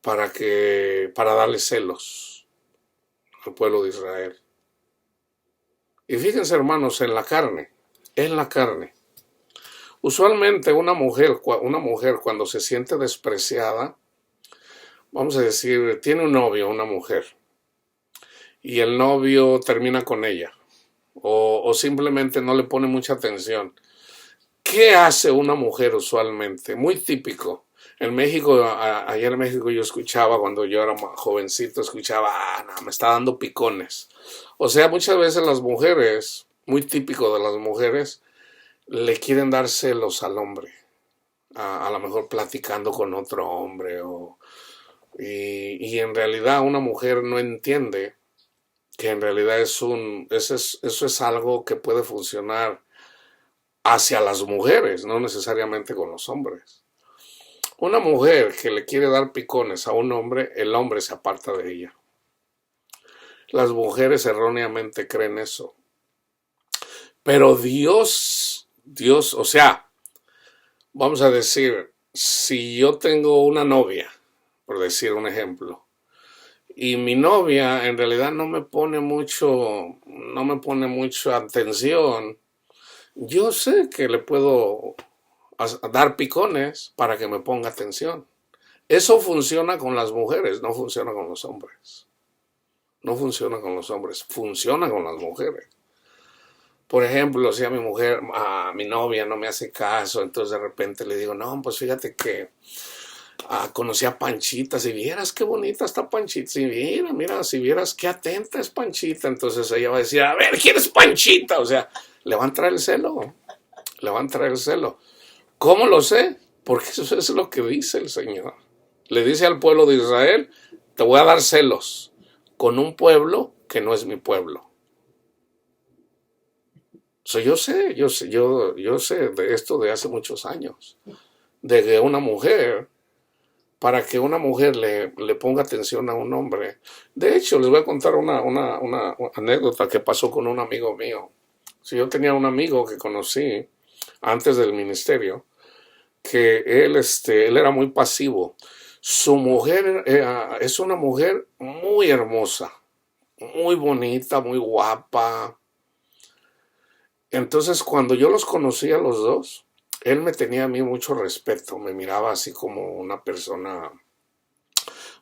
Para darle celos al pueblo de Israel. Y fíjense, hermanos, en la carne. Usualmente una mujer cuando se siente despreciada, vamos a decir, tiene un novio, una mujer, y el novio termina con ella. O simplemente no le pone mucha atención. ¿Qué hace una mujer usualmente? Muy típico. En México, allá en México yo escuchaba, cuando yo era jovencito, escuchaba, me está dando picones. O sea, muchas veces las mujeres, muy típico de las mujeres, le quieren dar celos al hombre. A lo mejor platicando con otro hombre. Y en realidad una mujer no entiende que en realidad eso es algo que puede funcionar hacia las mujeres, no necesariamente con los hombres. Una mujer que le quiere dar picones a un hombre, el hombre se aparta de ella. Las mujeres erróneamente creen eso. Pero Dios, o sea, vamos a decir, si yo tengo una novia, por decir un ejemplo, y mi novia en realidad no me pone mucha atención, yo sé que le puedo dar picones para que me ponga atención. Eso funciona con las mujeres, no funciona con los hombres. No funciona con los hombres, funciona con las mujeres. Por ejemplo, si a mi novia no me hace caso, entonces de repente le digo, no, pues fíjate que Conocí a Panchita, si vieras qué bonita está Panchita, si mira, si vieras qué atenta es Panchita, entonces ella va a decir, a ver, ¿quién es Panchita? O sea, le va a entrar el celo, le va a entrar el celo. ¿Cómo lo sé? Porque eso es lo que dice el Señor. Le dice al pueblo de Israel, te voy a dar celos con un pueblo que no es mi pueblo. So, yo sé de esto de hace muchos años, de que una mujer, para que una mujer le ponga atención a un hombre. De hecho, les voy a contar una anécdota que pasó con un amigo mío. Si yo tenía un amigo que conocí antes del ministerio, que él era muy pasivo. Su mujer es una mujer muy hermosa, muy bonita, muy guapa. Entonces, cuando yo los conocí a los dos, él me tenía a mí mucho respeto, me miraba así como una persona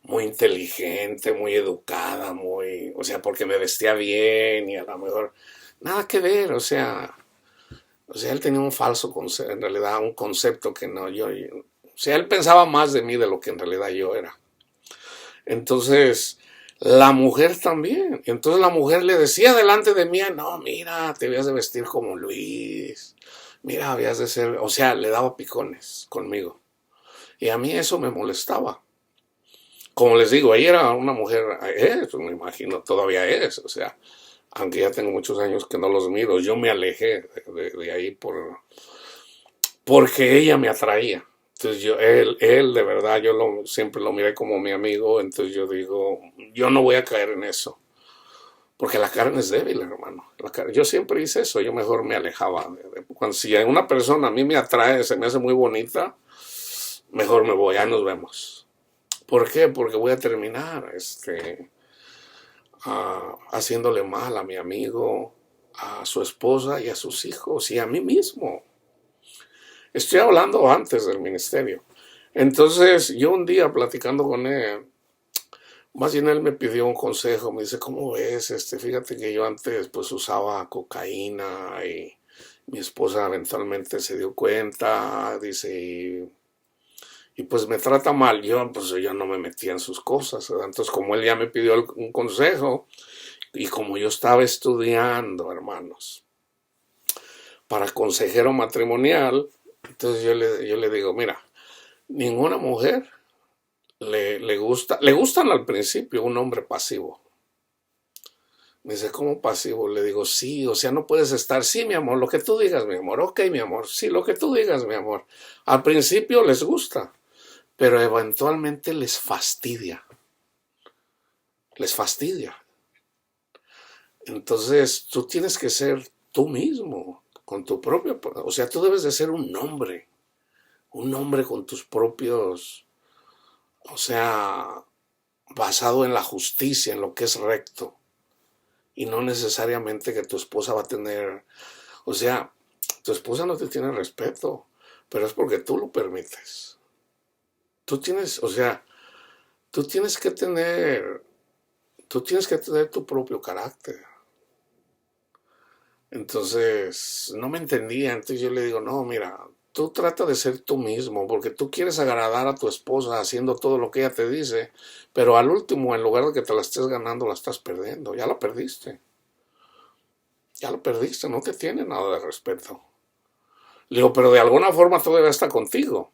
muy inteligente, muy educada, o sea, porque me vestía bien y a lo mejor nada que ver, o sea, él tenía un falso concepto, en realidad un concepto que no, o sea, él pensaba más de mí de lo que en realidad yo era. Entonces, la mujer también. Entonces la mujer le decía delante de mí, no, mira, te habías de vestir como Luis. Mira, habías de ser, o sea, le daba picones conmigo. Y a mí eso me molestaba. Como les digo, ella era una mujer, me imagino, todavía es, o sea, aunque ya tengo muchos años que no los miro, yo me alejé de ahí porque ella me atraía. Entonces él de verdad, siempre lo miré como mi amigo, entonces yo digo, yo no voy a caer en eso, porque la carne es débil, hermano. Yo siempre hice eso, yo mejor me alejaba. Cuando si una persona a mí me atrae, se me hace muy bonita, mejor me voy, ya nos vemos. ¿Por qué? Porque voy a terminar haciéndole mal a mi amigo, a su esposa y a sus hijos y a mí mismo. Estoy hablando antes del ministerio. Entonces, yo un día platicando con él, más bien él me pidió un consejo, me dice, ¿cómo ves? Fíjate que yo antes pues usaba cocaína y mi esposa eventualmente se dio cuenta, dice, y pues me trata mal. Yo no me metía en sus cosas, ¿verdad? Entonces, como él ya me pidió un consejo, y como yo estaba estudiando, hermanos, para consejero matrimonial, entonces yo le digo, mira, ninguna mujer le gustan al principio un hombre pasivo. Me dice, ¿cómo pasivo? Le digo, sí, o sea, no puedes estar, sí, mi amor, lo que tú digas, mi amor, ok, mi amor, sí, lo que tú digas, mi amor. Al principio les gusta, pero eventualmente les fastidia. Les fastidia. Entonces, tú tienes que ser tú mismo, con tu propio, o sea, tú debes de ser un hombre con tus propios, o sea, basado en la justicia, en lo que es recto, y no necesariamente que tu esposa va a tener, o sea, tu esposa no te tiene respeto, pero es porque tú lo permites. Tú tienes, o sea, tú tienes que tener, tú tienes que tener tu propio carácter. Entonces, no me entendía, entonces yo le digo, no, mira, tú trata de ser tú mismo, porque tú quieres agradar a tu esposa haciendo todo lo que ella te dice, pero al último, en lugar de que te la estés ganando, la estás perdiendo, ya la perdiste. Ya lo perdiste, no te tiene nada de respeto. Le digo, pero de alguna forma todavía está contigo.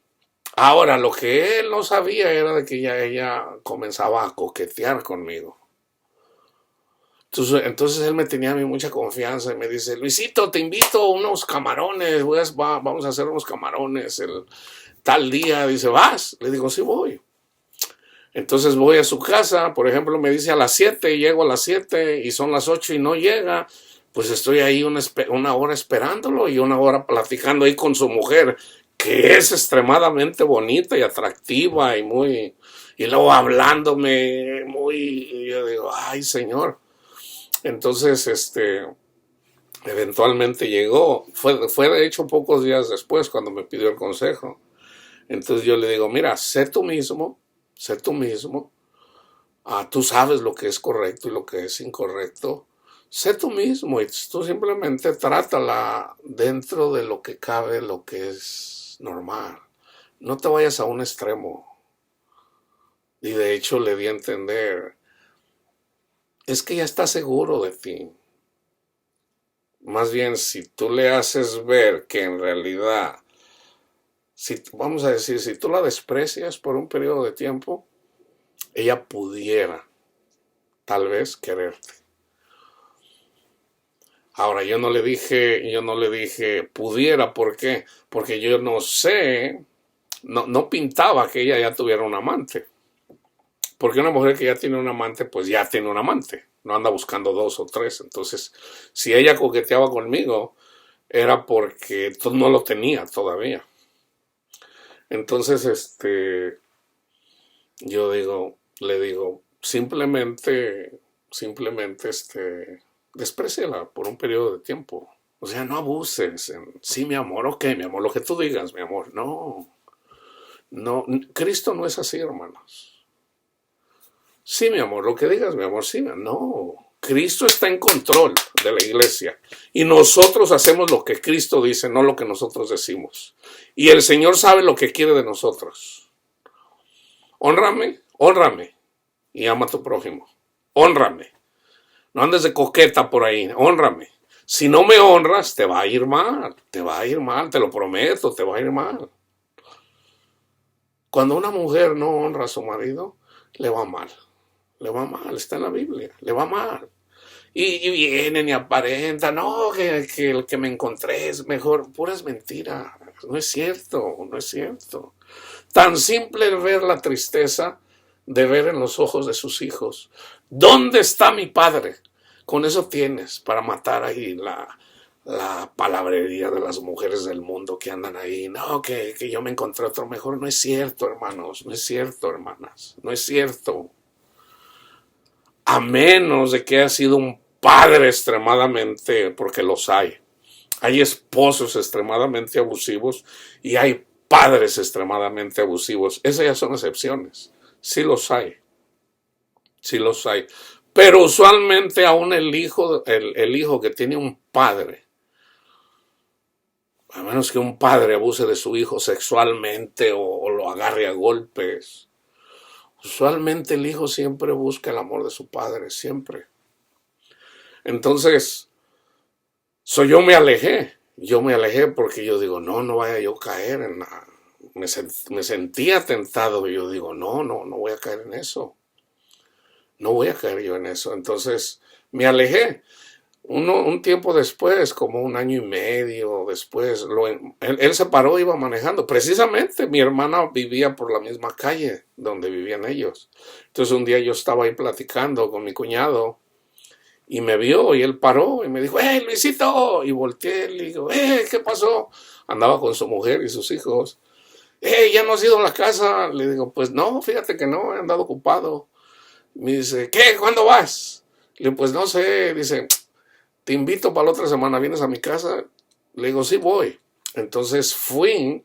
Ahora, lo que él no sabía era de que ella comenzaba a coquetear conmigo. Entonces él me tenía a mí mucha confianza y me dice, Luisito, te invito a unos camarones, vamos a hacer unos camarones el tal día. Dice, ¿vas? Le digo, sí voy. Entonces voy a su casa, por ejemplo, me dice a las 7, llego a las 7 y son las 8 y no llega. Pues estoy ahí una hora esperándolo y una hora platicando ahí con su mujer, que es extremadamente bonita y atractiva y luego hablándome y yo digo, ay, Señor. Entonces, eventualmente llegó, fue de hecho pocos días después cuando me pidió el consejo. Entonces yo le digo, mira, sé tú mismo, tú sabes lo que es correcto y lo que es incorrecto, sé tú mismo y tú simplemente trátala dentro de lo que cabe, lo que es normal. No te vayas a un extremo. Y de hecho le di a entender, es que ya está seguro de ti. Más bien, si tú le haces ver que en realidad, si, vamos a decir, si tú la desprecias por un periodo de tiempo, ella pudiera, tal vez, quererte. Ahora, yo no le dije pudiera, ¿por qué? Porque yo no sé, no pintaba que ella ya tuviera un amante. Porque una mujer que ya tiene un amante, pues ya tiene un amante. No anda buscando dos o tres. Entonces, si ella coqueteaba conmigo, era porque no lo tenía todavía. Entonces, yo digo, le digo, simplemente, despréciala por un periodo de tiempo. O sea, no abuses. Sí, mi amor, ok, mi amor, lo que tú digas, mi amor. No, no, Cristo no es así, hermanos. Sí, mi amor, lo que digas, mi amor, sí, no. Cristo está en control de la iglesia y nosotros hacemos lo que Cristo dice, no lo que nosotros decimos. Y el Señor sabe lo que quiere de nosotros. Hónrame, honrame y ama a tu prójimo. Hónrame. No andes de coqueta por ahí, honrame. Si no me honras, te va a ir mal, te va a ir mal, te lo prometo, te va a ir mal. Cuando una mujer no honra a su marido, le va mal. Le va mal, está en la Biblia, le va mal. Y vienen y aparentan, no, que el que me encontré es mejor. Puras mentiras, no es cierto, no es cierto. Tan simple ver la tristeza de ver en los ojos de sus hijos. ¿Dónde está mi padre? Con eso tienes para matar ahí la palabrería de las mujeres del mundo que andan ahí. No, que yo me encontré otro mejor. No es cierto, hermanos, no es cierto, hermanas, no es cierto. A menos de que haya sido un padre extremadamente, porque los hay. Hay esposos extremadamente abusivos y hay padres extremadamente abusivos. Esas ya son excepciones. Sí los hay. Sí los hay. Pero usualmente aún el hijo que tiene un padre, a menos que un padre abuse de su hijo sexualmente o lo agarre a golpes, usualmente el hijo siempre busca el amor de su padre, siempre. Entonces, yo me alejé. Yo me alejé porque yo digo, no vaya yo a caer en la... Me sentía tentado y yo digo, no voy a caer en eso. No voy a caer yo en eso. Entonces me alejé. Un tiempo después, como un año y medio después, él se paró, iba manejando. Precisamente mi hermana vivía por la misma calle donde vivían ellos. Entonces un día yo estaba ahí platicando con mi cuñado y me vio y él paró y me dijo, ¡hey, Luisito! Y volteé y le digo, ¿qué pasó? Andaba con su mujer y sus hijos. ¿Ya no has ido a la casa? Le digo, pues no, fíjate que no, he andado ocupado. Me dice, ¿qué? ¿Cuándo vas? Le digo, pues no sé. Dice, te invito para la otra semana, ¿vienes a mi casa? Le digo, sí voy. Entonces fui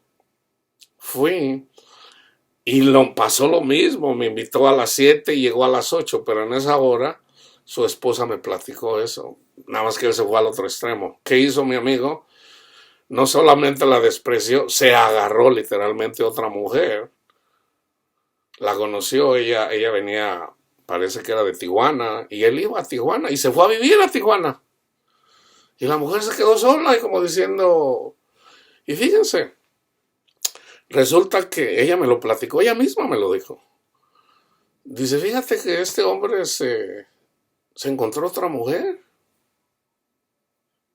y pasó lo mismo. Me invitó a las 7 y llegó a las 8, pero en esa hora su esposa me platicó eso. Nada más que él se fue al otro extremo. ¿Qué hizo mi amigo? No solamente la despreció, se agarró literalmente a otra mujer. La conoció, ella venía, parece que era de Tijuana, y él iba a Tijuana y se fue a vivir a Tijuana. Y la mujer se quedó sola y como diciendo, y fíjense, resulta que ella me lo platicó, ella misma me lo dijo. Dice, fíjate que este hombre se encontró otra mujer.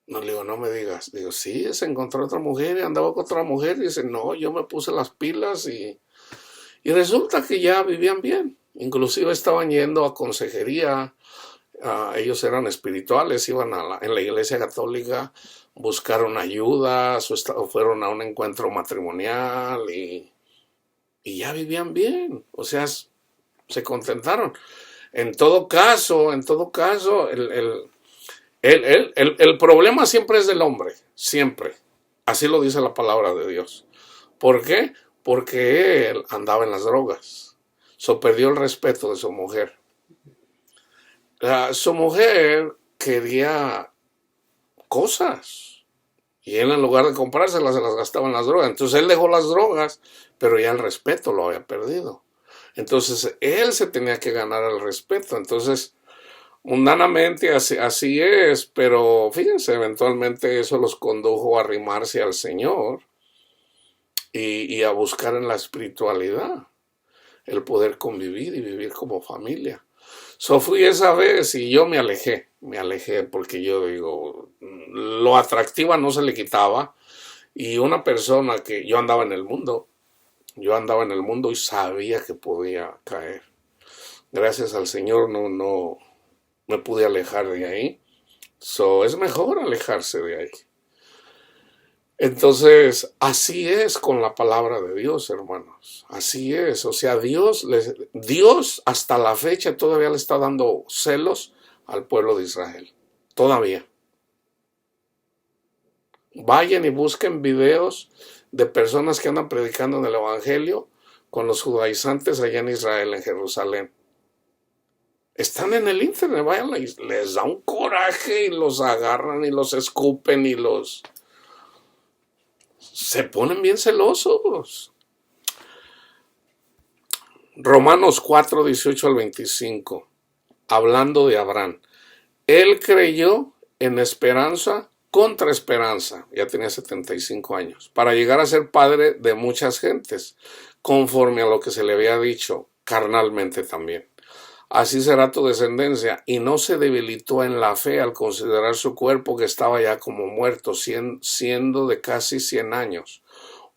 No le digo, no me digas. Digo, sí, se encontró otra mujer y andaba con otra mujer. Dice, no, yo me puse las pilas y resulta que ya vivían bien. Inclusive estaban yendo a consejería. Ellos eran espirituales, iban en la iglesia católica, buscaron ayuda, fueron a un encuentro matrimonial y ya vivían bien. O sea, se contentaron. En todo caso, el problema siempre es del hombre, siempre. Así lo dice la palabra de Dios. ¿Por qué? Porque él andaba en las drogas. Perdió el respeto de su mujer. Su mujer quería cosas y él en lugar de comprárselas se las gastaba en las drogas. Entonces él dejó las drogas, pero ya el respeto lo había perdido. Entonces, él se tenía que ganar el respeto. Entonces, mundanamente así es, pero fíjense, eventualmente eso los condujo a arrimarse al Señor y a buscar en la espiritualidad el poder convivir y vivir como familia. So fui esa vez y yo me alejé porque yo digo, lo atractiva no se le quitaba y una persona que yo andaba en el mundo y sabía que podía caer. Gracias al Señor no me pude alejar de ahí. So es mejor alejarse de ahí. Entonces, así es con la palabra de Dios, hermanos. Así es. O sea, Dios hasta la fecha todavía le está dando celos al pueblo de Israel. Todavía. Vayan y busquen videos de personas que andan predicando en el Evangelio con los judaizantes allá en Israel, en Jerusalén. Están en el internet, vayan, les da un coraje y los agarran y los escupen y se ponen bien celosos. Romanos 4, 18 al 25, hablando de Abraham. Él creyó en esperanza contra esperanza, ya tenía 75 años, para llegar a ser padre de muchas gentes, conforme a lo que se le había dicho, carnalmente también. Así será tu descendencia, y no se debilitó en la fe al considerar su cuerpo que estaba ya como muerto, siendo de casi 100 años,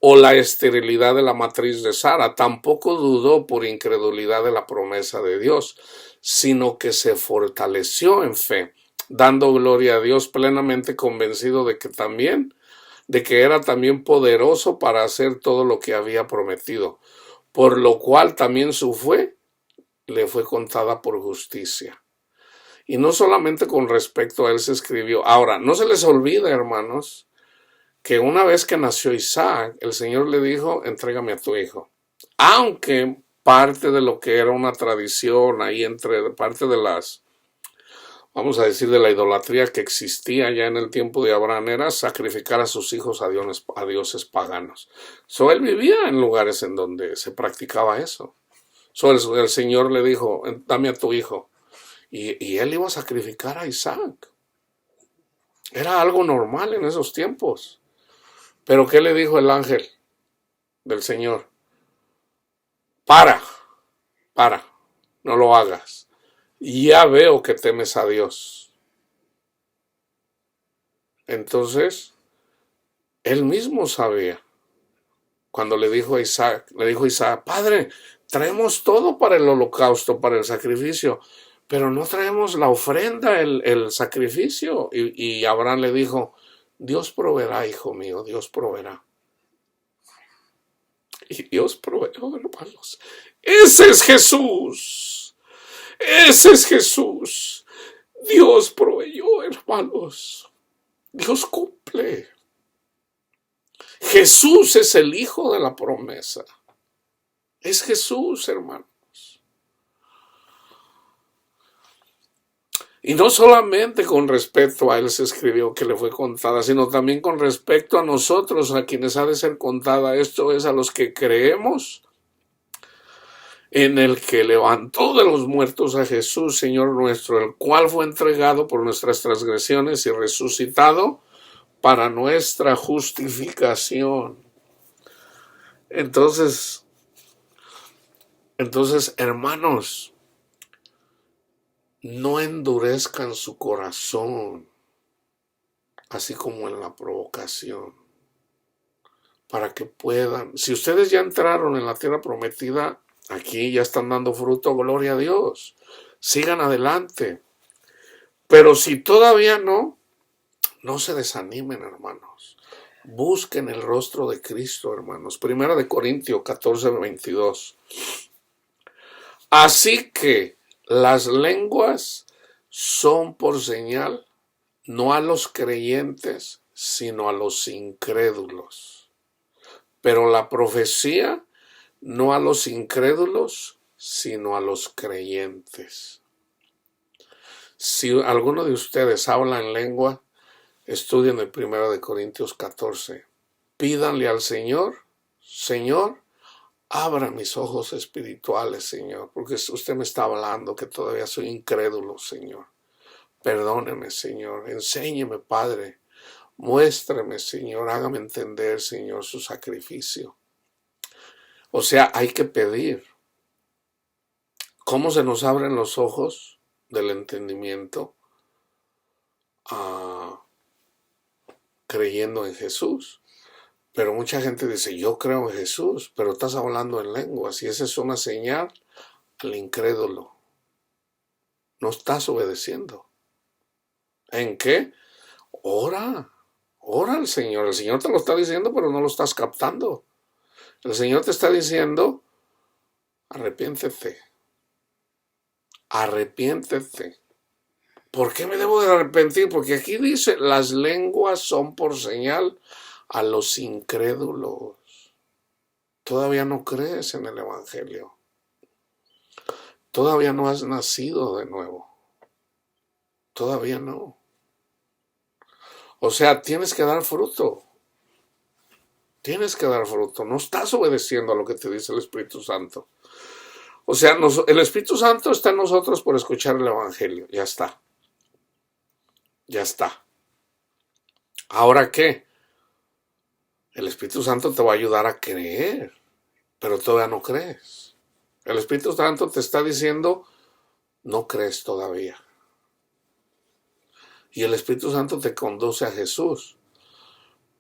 o la esterilidad de la matriz de Sara. Tampoco dudó por incredulidad de la promesa de Dios, sino que se fortaleció en fe, dando gloria a Dios, plenamente convencido de que era también poderoso para hacer todo lo que había prometido, por lo cual también su fe le fue contada por justicia. Y no solamente con respecto a él se escribió. Ahora, no se les olvide, hermanos, que una vez que nació Isaac, el Señor le dijo, entrégame a tu hijo. Aunque parte de lo que era una tradición ahí parte de vamos a decir, de la idolatría que existía ya en el tiempo de Abraham, era sacrificar a sus hijos a dioses paganos. So, él vivía en lugares en donde se practicaba eso. So, el Señor le dijo, dame a tu hijo. Y él iba a sacrificar a Isaac. Era algo normal en esos tiempos. Pero ¿qué le dijo el ángel del Señor? Para, no lo hagas. Ya veo que temes a Dios. Entonces, él mismo sabía. Cuando le dijo a Isaac, Padre, traemos todo para el holocausto, para el sacrificio, pero no traemos la ofrenda, el sacrificio. Y Abraham le dijo, Dios proveerá, hijo mío, Dios proveerá. Y Dios proveyó, hermanos. Ese es Jesús. Ese es Jesús. Dios proveyó, hermanos. Dios cumple. Jesús es el hijo de la promesa. Es Jesús, hermanos. Y no solamente con respecto a él se escribió que le fue contada, sino también con respecto a nosotros, a quienes ha de ser contada. Esto es a los que creemos en el que levantó de los muertos a Jesús, Señor nuestro, el cual fue entregado por nuestras transgresiones y resucitado para nuestra justificación. Entonces, hermanos, no endurezcan su corazón, así como en la provocación, para que puedan. Si ustedes ya entraron en la tierra prometida, aquí ya están dando fruto, gloria a Dios. Sigan adelante. Pero si todavía no se desanimen, hermanos. Busquen el rostro de Cristo, hermanos. 1 Corintios 14, 22. Así que las lenguas son por señal, no a los creyentes, sino a los incrédulos. Pero la profecía, no a los incrédulos, sino a los creyentes. Si alguno de ustedes habla en lengua, estudien el 1 Corintios 14. Pídanle al Señor, Señor, Abra mis ojos espirituales, Señor, porque usted me está hablando que todavía soy incrédulo, Señor. Perdóneme, Señor. Enséñeme, Padre. Muéstreme, Señor. Hágame entender, Señor, su sacrificio. O sea, hay que pedir. ¿Cómo se nos abren los ojos del entendimiento? Creyendo en Jesús. Pero mucha gente dice, yo creo en Jesús, pero estás hablando en lenguas y esa es una señal al incrédulo. No estás obedeciendo. ¿En qué? Ora al Señor. El Señor te lo está diciendo, pero no lo estás captando. El Señor te está diciendo, arrepiéntete. Arrepiéntete. ¿Por qué me debo de arrepentir? Porque aquí dice, las lenguas son por señal a los incrédulos. Todavía no crees en el Evangelio. Todavía no has nacido de nuevo. Todavía no. O sea, tienes que dar fruto. Tienes que dar fruto. No estás obedeciendo a lo que te dice el Espíritu Santo. O sea, el Espíritu Santo está en nosotros por escuchar el Evangelio. Ya está. Ya está. ¿Ahora qué? El Espíritu Santo te va a ayudar a creer, pero todavía no crees. El Espíritu Santo te está diciendo, no crees todavía. Y el Espíritu Santo te conduce a Jesús.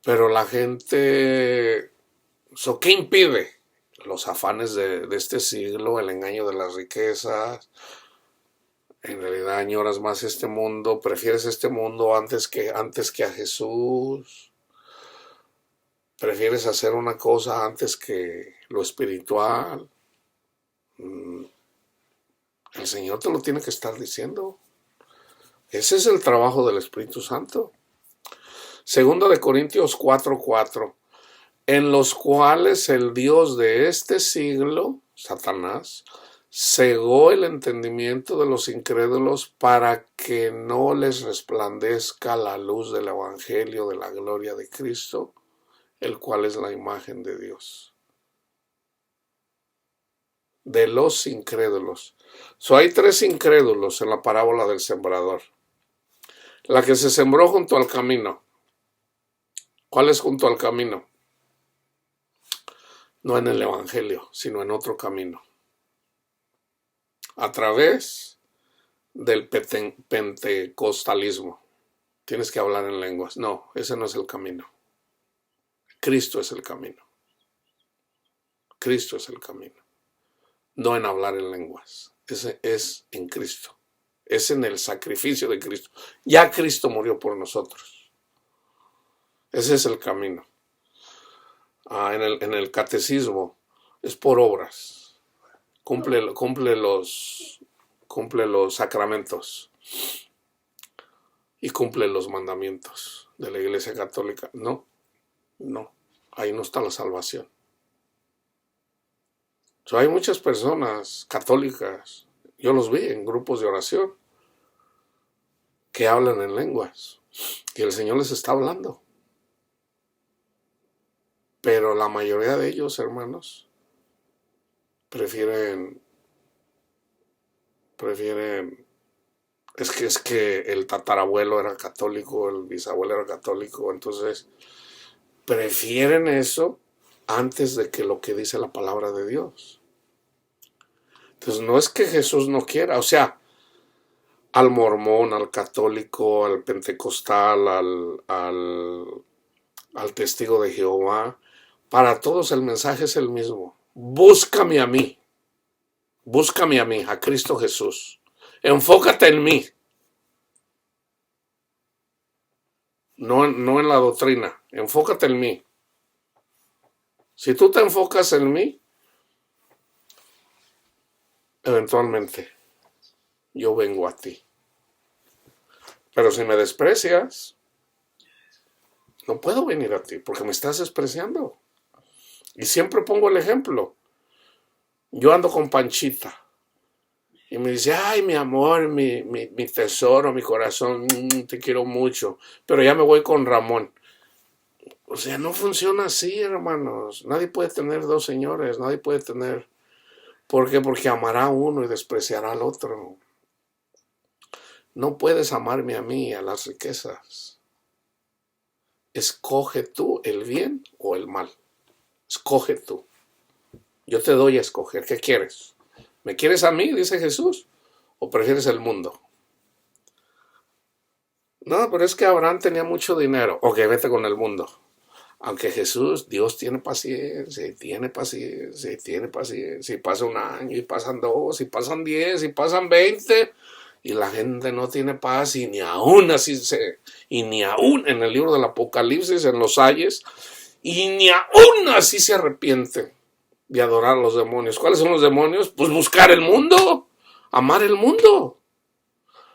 Pero la gente, ¿qué impide? Los afanes de este siglo, el engaño de las riquezas. En realidad añoras más este mundo, prefieres este mundo antes que a Jesús. Prefieres hacer una cosa antes que lo espiritual. El Señor te lo tiene que estar diciendo. Ese es el trabajo del Espíritu Santo. Segundo de Corintios 4:4, en los cuales el Dios de este siglo, Satanás, cegó el entendimiento de los incrédulos para que no les resplandezca la luz del Evangelio de la gloria de Cristo, el cual es la imagen de Dios. De los incrédulos. Hay tres incrédulos en la parábola del sembrador. La que se sembró junto al camino. ¿Cuál es junto al camino? No en el Evangelio, sino en otro camino. A través del pentecostalismo. Tienes que hablar en lenguas. No, ese no es el camino. Cristo es el camino. Cristo es el camino. No en hablar en lenguas. Ese es en Cristo. Es en el sacrificio de Cristo. Ya Cristo murió por nosotros. Ese es el camino. En el catecismo es por obras. Cumple los sacramentos y cumple los mandamientos de la Iglesia Católica. No, ahí no está la salvación. Hay muchas personas católicas, yo los vi en grupos de oración, que hablan en lenguas y el Señor les está hablando. Pero la mayoría de ellos, hermanos, prefieren, es que el tatarabuelo era católico, el bisabuelo era católico, entonces prefieren eso antes de que lo que dice la palabra de Dios. Entonces no es que Jesús no quiera, o sea, al mormón, al católico, al pentecostal, al testigo de Jehová, para todos el mensaje es el mismo. Búscame a mí, a Cristo Jesús. Enfócate en mí, no en la doctrina, enfócate en mí. Si tú te enfocas en mí, eventualmente yo vengo a ti. Pero si me desprecias, no puedo venir a ti porque me estás despreciando. Y siempre pongo el ejemplo. Yo ando con Panchita y me dice, ay, mi amor, mi tesoro, mi corazón, te quiero mucho. Pero ya me voy con Ramón. O sea, no funciona así, hermanos. Nadie puede tener dos señores, nadie puede tener. ¿Por qué? Porque amará a uno y despreciará al otro. No puedes amarme a mí, a las riquezas. Escoge tú el bien o el mal. Escoge tú. Yo te doy a escoger. ¿Qué quieres? ¿Me quieres a mí, dice Jesús? ¿O prefieres el mundo? No, pero es que Abraham tenía mucho dinero. Ok, vete con el mundo. Aunque Jesús, Dios tiene paciencia, y tiene paciencia, y tiene paciencia, y pasa un año, y pasan dos, y pasan 10, y pasan 20, y la gente no tiene paz, y ni aún y ni aún en el libro del Apocalipsis, en los ayes, y ni aún así se arrepiente de adorar a los demonios. ¿Cuáles son los demonios? Pues buscar el mundo, amar el mundo.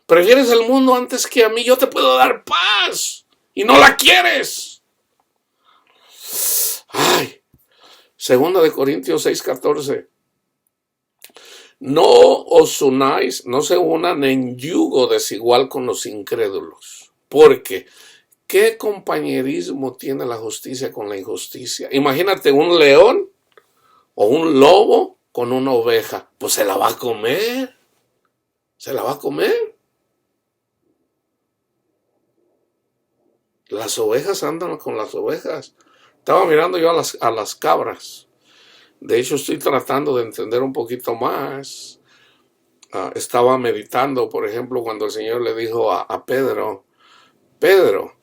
Prefieres el mundo antes que a mí, yo te puedo dar paz, y no la quieres. Ay, segunda de Corintios 6:14. No os unáis, no se unan en yugo desigual con los incrédulos. Porque, ¿qué compañerismo tiene la justicia con la injusticia? Imagínate un león o un lobo con una oveja. Pues se la va a comer. Se la va a comer. Las ovejas andan con las ovejas. Estaba mirando yo a las cabras. De hecho, estoy tratando de entender un poquito más. Estaba meditando, por ejemplo, cuando el Señor le dijo a Pedro, Pedro,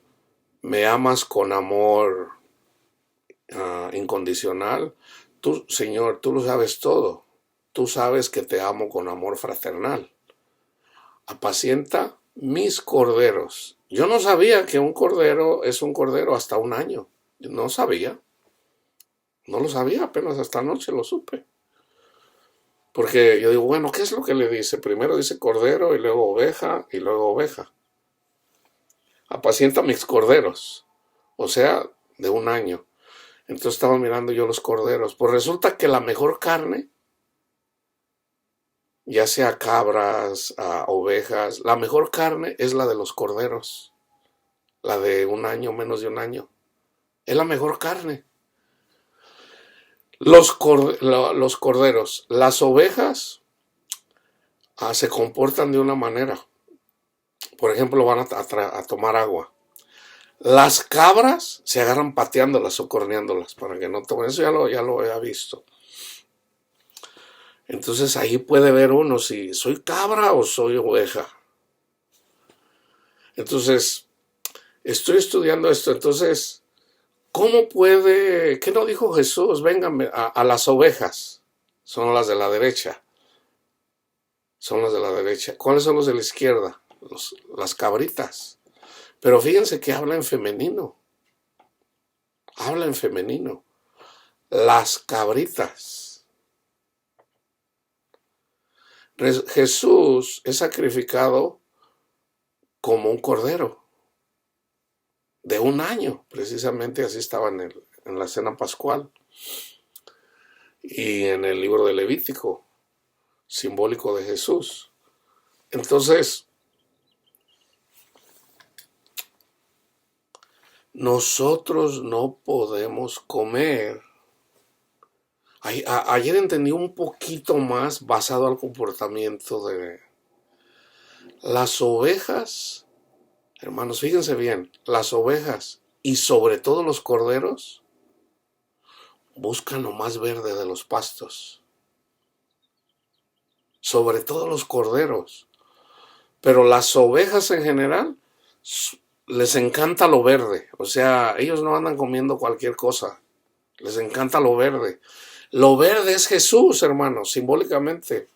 ¿me amas con amor incondicional? Tú, Señor, tú lo sabes todo. Tú sabes que te amo con amor fraternal. Apacienta mis corderos. Yo no sabía que un cordero es un cordero hasta un año. Yo no sabía. No lo sabía, apenas esta noche lo supe. Porque yo digo, bueno, ¿qué es lo que le dice? Primero dice cordero y luego oveja y luego oveja. Apacienta mis corderos. O sea, de un año. Entonces estaba mirando yo los corderos. Pues resulta que la mejor carne, ya sea cabras, ovejas, la mejor carne es la de los corderos. La de un año, menos de un año. Es la mejor carne. Los corderos, las ovejas se comportan de una manera. Por ejemplo, van a tomar agua. Las cabras se agarran pateándolas o corneándolas para que no tomen. Eso ya lo he visto. Entonces ahí puede ver uno si soy cabra o soy oveja. Entonces, estoy estudiando esto. Entonces, ¿cómo puede? ¿Qué no dijo Jesús? Vengan a las ovejas. Son las de la derecha. Son las de la derecha. ¿Cuáles son los de la izquierda? Las cabritas. Pero fíjense que habla en femenino. Habla en femenino. Las cabritas. Jesús es sacrificado como un cordero. De un año, precisamente así estaba en la cena pascual y en el libro de Levítico, simbólico de Jesús. Entonces, nosotros no podemos comer. Ayer entendí un poquito más basado al comportamiento de las ovejas. Hermanos, fíjense bien, las ovejas y sobre todo los corderos buscan lo más verde de los pastos. Sobre todo los corderos. Pero las ovejas en general les encanta lo verde. O sea, ellos no andan comiendo cualquier cosa. Les encanta lo verde. Lo verde es Jesús, hermanos, simbólicamente.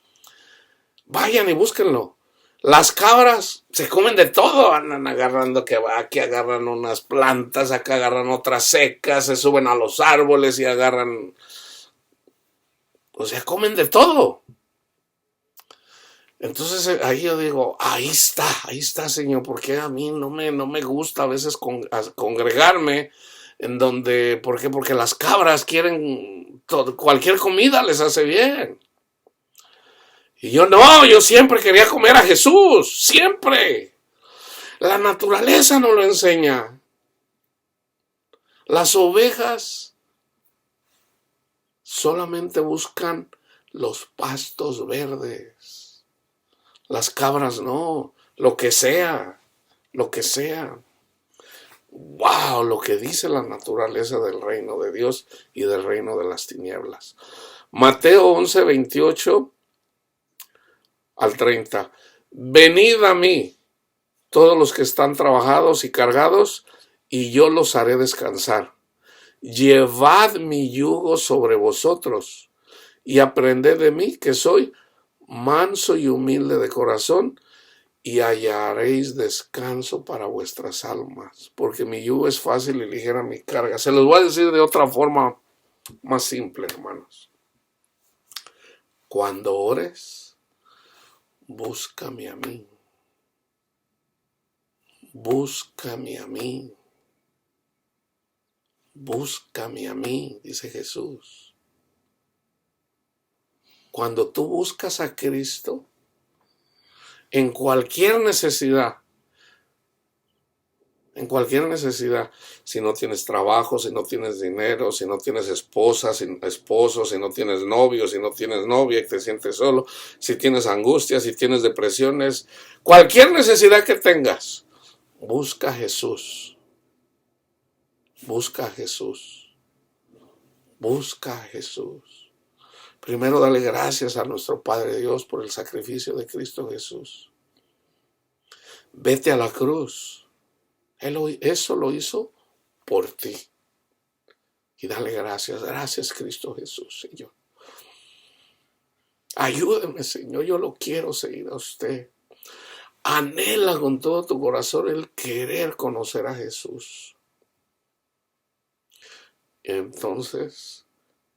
Vayan y búsquenlo. Las cabras se comen de todo, andan agarrando que aquí agarran unas plantas, acá agarran otras secas, se suben a los árboles y agarran, o sea, comen de todo. Entonces ahí yo digo, ahí está, Señor, porque a mí no me gusta a veces congregarme en donde, ¿por qué? Porque las cabras quieren cualquier comida les hace bien. Y yo siempre quería comer a Jesús, siempre. La naturaleza nos lo enseña. Las ovejas solamente buscan los pastos verdes. Las cabras no, lo que sea, lo que sea. ¡Wow! Lo que dice la naturaleza del reino de Dios y del reino de las tinieblas. Mateo 11, 28 al 30. Venid a mí, todos los que están trabajados y cargados, y yo los haré descansar. Llevad mi yugo sobre vosotros, y aprended de mí, que soy manso y humilde de corazón, y hallaréis descanso para vuestras almas, porque mi yugo es fácil y ligera mi carga. Se los voy a decir de otra forma más simple, hermanos. Cuando ores, búscame a mí. Búscame a mí. Búscame a mí, dice Jesús. Cuando tú buscas a Cristo, en cualquier necesidad, si no tienes trabajo, si no tienes dinero, si no tienes esposa, esposo, si no tienes novio, si no tienes novia y te sientes solo, si tienes angustia, si tienes depresiones, cualquier necesidad que tengas, busca a Jesús. Busca a Jesús. Busca a Jesús. Primero dale gracias a nuestro Padre Dios por el sacrificio de Cristo Jesús. Vete a la cruz. Eso lo hizo por ti. Y dale gracias. Gracias, Cristo Jesús, Señor. Ayúdame, Señor. Yo lo quiero seguir a usted. Anhela con todo tu corazón el querer conocer a Jesús. Entonces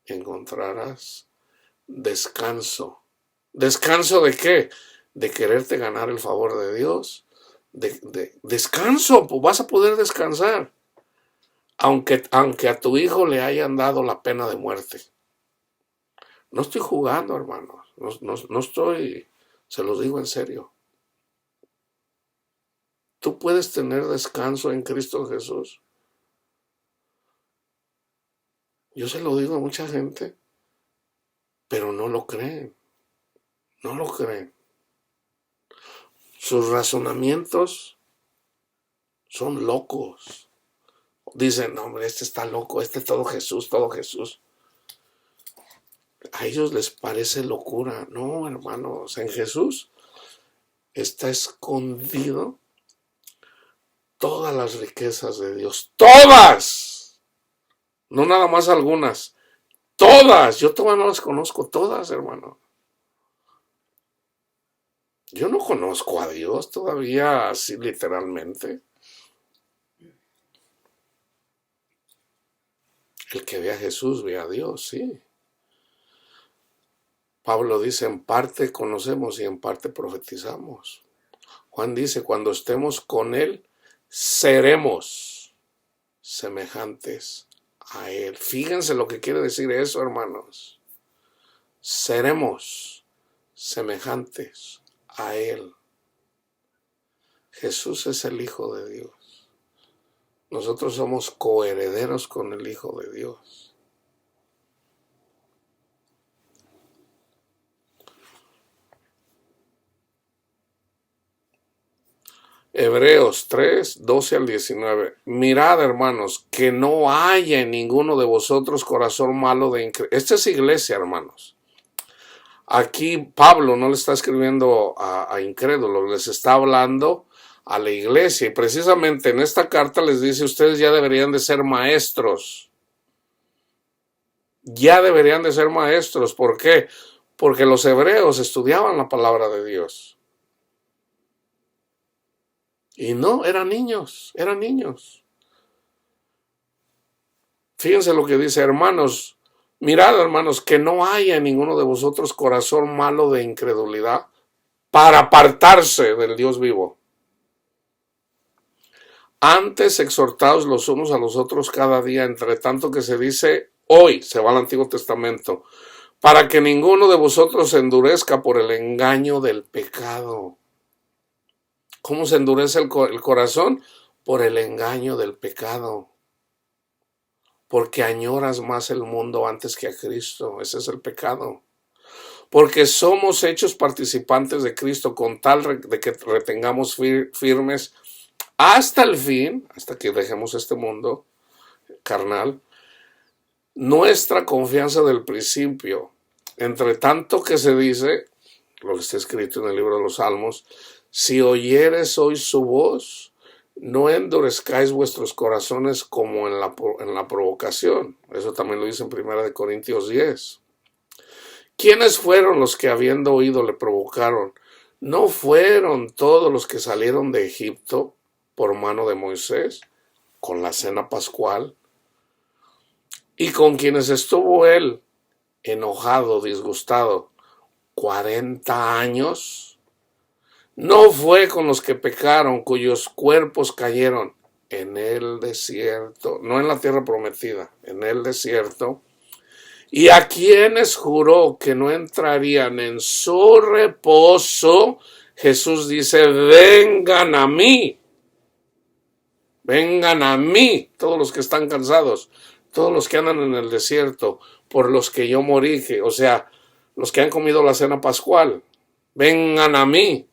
encontrarás descanso. ¿Descanso de qué? De quererte ganar el favor de Dios. Descanso, pues vas a poder descansar. Aunque a tu hijo le hayan dado la pena de muerte. No estoy jugando, hermanos. No estoy, se los digo en serio. Tú puedes tener descanso en Cristo Jesús. Yo se lo digo a mucha gente, pero no lo creen. No lo creen. Sus razonamientos son locos. Dicen, no, hombre, este está loco, todo Jesús, todo Jesús. A ellos les parece locura. No, hermanos, en Jesús está escondido todas las riquezas de Dios. ¡Todas! No nada más algunas. Todas. Yo todavía no las conozco todas, hermano. Yo no conozco a Dios todavía así literalmente. El que ve a Jesús ve a Dios, sí. Pablo dice, en parte conocemos y en parte profetizamos. Juan dice, cuando estemos con Él, seremos semejantes a Él. Fíjense lo que quiere decir eso, hermanos. Seremos semejantes a Él. Jesús es el Hijo de Dios. Nosotros somos coherederos con el Hijo de Dios. Hebreos 3, 12 al 19. Mirad, hermanos, que no haya en ninguno de vosotros corazón malo de incredulidad. Esta es iglesia, hermanos. Aquí Pablo no le está escribiendo a incrédulos, les está hablando a la iglesia. Y precisamente en esta carta les dice, ustedes ya deberían de ser maestros. Ya deberían de ser maestros. ¿Por qué? Porque los hebreos estudiaban la palabra de Dios. Y no, eran niños. Fíjense lo que dice, hermanos. Mirad, hermanos, que no haya en ninguno de vosotros corazón malo de incredulidad para apartarse del Dios vivo. Antes exhortaos los unos a los otros cada día, entre tanto que se dice hoy, se va al Antiguo Testamento, para que ninguno de vosotros se endurezca por el engaño del pecado. ¿Cómo se endurece el corazón? Por el engaño del pecado. porque añoras más el mundo antes que a Cristo. Ese es el pecado. Porque somos hechos participantes de Cristo con tal de que retengamos firmes hasta el fin, hasta que dejemos este mundo carnal, nuestra confianza del principio. Entre tanto que se dice, lo que está escrito en el libro de los Salmos, si oyeres hoy su voz, no endurezcáis vuestros corazones como en la provocación. Eso también lo dice en 1 Corintios 10. ¿Quiénes fueron los que habiendo oído le provocaron? ¿No fueron todos los que salieron de Egipto por mano de Moisés, con la cena pascual? Y con quienes estuvo él enojado, disgustado, 40 años. No fue con los que pecaron, cuyos cuerpos cayeron en el desierto, no en la tierra prometida, en el desierto, y a quienes juró que no entrarían en su reposo. Jesús dice, vengan a mí, todos los que están cansados, todos los que andan en el desierto, por los que yo morí, o sea, los que han comido la cena pascual, vengan a mí.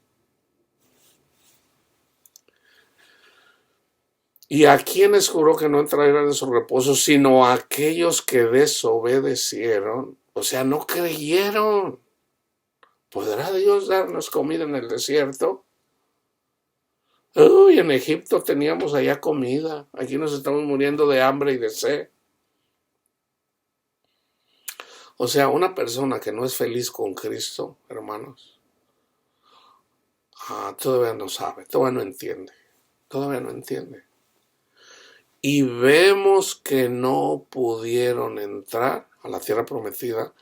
¿Y a quienes juró que no entrarían en su reposo, sino a aquellos que desobedecieron? O sea, no creyeron. ¿Podrá Dios darnos comida en el desierto? Uy, en Egipto teníamos allá comida. Aquí nos estamos muriendo de hambre y de sed. O sea, una persona que no es feliz con Cristo, hermanos, todavía no sabe, todavía no entiende. Y vemos que no pudieron entrar a la tierra prometida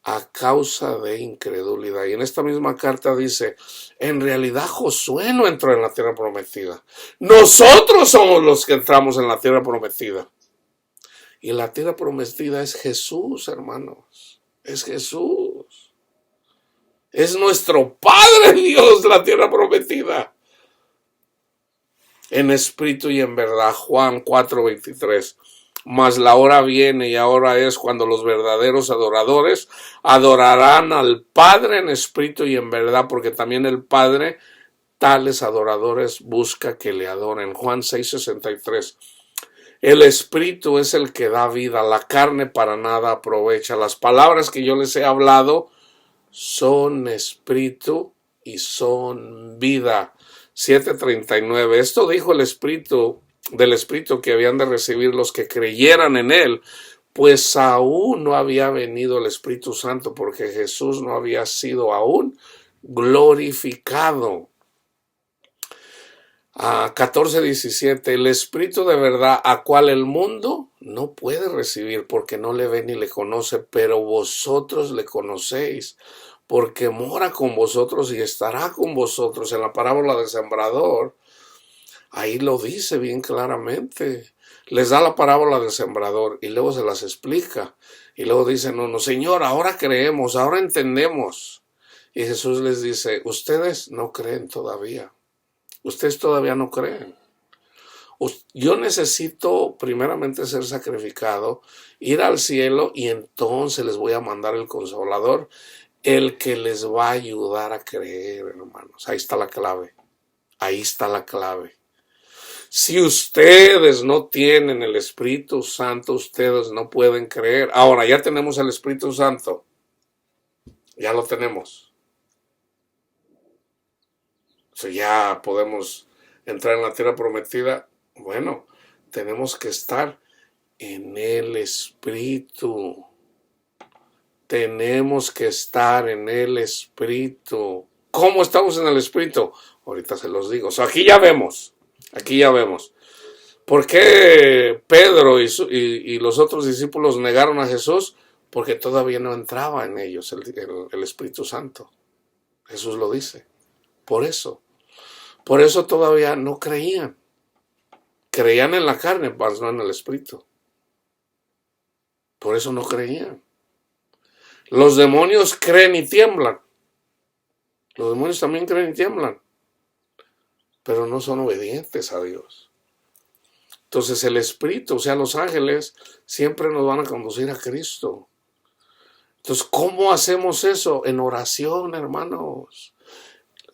a causa de incredulidad. Y en esta misma carta dice, en realidad Josué no entró en la tierra prometida. Nosotros somos los que entramos en la tierra prometida. Y la tierra prometida es Jesús, hermanos. Es Jesús. Es nuestro Padre Dios, la tierra prometida. En espíritu y en verdad, Juan 4:23. Mas la hora viene y ahora es cuando los verdaderos adoradores adorarán al Padre en espíritu y en verdad, porque también el Padre tales adoradores busca que le adoren. Juan 6:63. El espíritu es el que da vida, la carne para nada aprovecha. Las palabras que yo les he hablado son espíritu y son vida. 7:39. Esto dijo el espíritu, del espíritu que habían de recibir los que creyeran en él, pues aún no había venido el Espíritu Santo, porque Jesús no había sido aún glorificado. 14:17. El Espíritu de verdad, a cual el mundo no puede recibir, porque no le ve ni le conoce, pero vosotros le conocéis, porque mora con vosotros y estará con vosotros. En la parábola del sembrador, ahí lo dice bien claramente. Les da la parábola del sembrador y luego se las explica. Y luego dicen, no, Señor, ahora creemos, ahora entendemos. Y Jesús les dice, ustedes no creen todavía. Ustedes todavía no creen. Yo necesito primeramente ser sacrificado, ir al cielo, y entonces les voy a mandar el Consolador, el que les va a ayudar a creer, hermanos. Ahí está la clave. Ahí está la clave. Si ustedes no tienen el Espíritu Santo, ustedes no pueden creer. Ahora, ya tenemos el Espíritu Santo. Ya lo tenemos. Ya podemos entrar en la tierra prometida. Bueno, tenemos que estar en el Espíritu. Tenemos que estar en el Espíritu. ¿Cómo estamos en el Espíritu? Ahorita se los digo. Aquí ya vemos. ¿Por qué Pedro y los otros discípulos negaron a Jesús? Porque todavía no entraba en ellos el Espíritu Santo. Jesús lo dice. Por eso todavía no creían. Creían en la carne, mas no en el Espíritu. Por eso no creían. Los demonios creen y tiemblan. Los demonios también creen y tiemblan. Pero no son obedientes a Dios. Entonces el Espíritu, o sea, los ángeles, siempre nos van a conducir a Cristo. Entonces, ¿cómo hacemos eso? En oración, hermanos.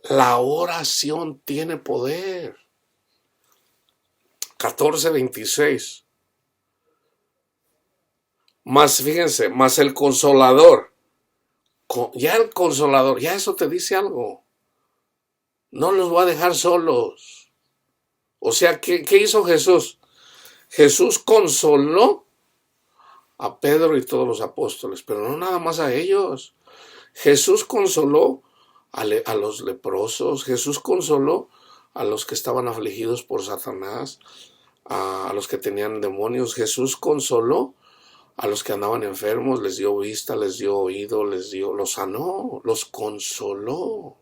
La oración tiene poder. 14:26. Más, fíjense, más el Consolador. Ya el Consolador, ya eso te dice algo. No los voy a dejar solos. O sea, ¿qué hizo Jesús? Jesús consoló a Pedro y todos los apóstoles, pero no nada más a ellos. Jesús consoló a los leprosos, Jesús consoló a los que estaban afligidos por Satanás, a los que tenían demonios. Jesús consoló a los que andaban enfermos, les dio vista, les dio oído, los sanó, los consoló.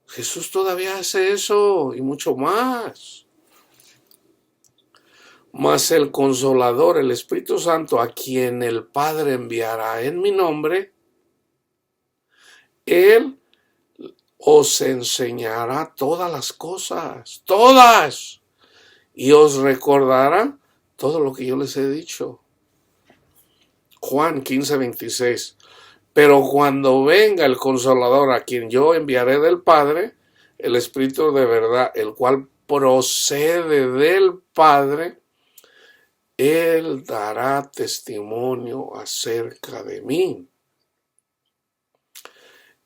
Jesús todavía hace eso y mucho más. Mas el Consolador, el Espíritu Santo, a quien el Padre enviará en mi nombre, Él os enseñará todas las cosas, todas, y os recordará todo lo que yo les he dicho. Juan 15:26. Pero cuando venga el Consolador, a quien yo enviaré del Padre, el Espíritu de verdad, el cual procede del Padre, Él dará testimonio acerca de mí.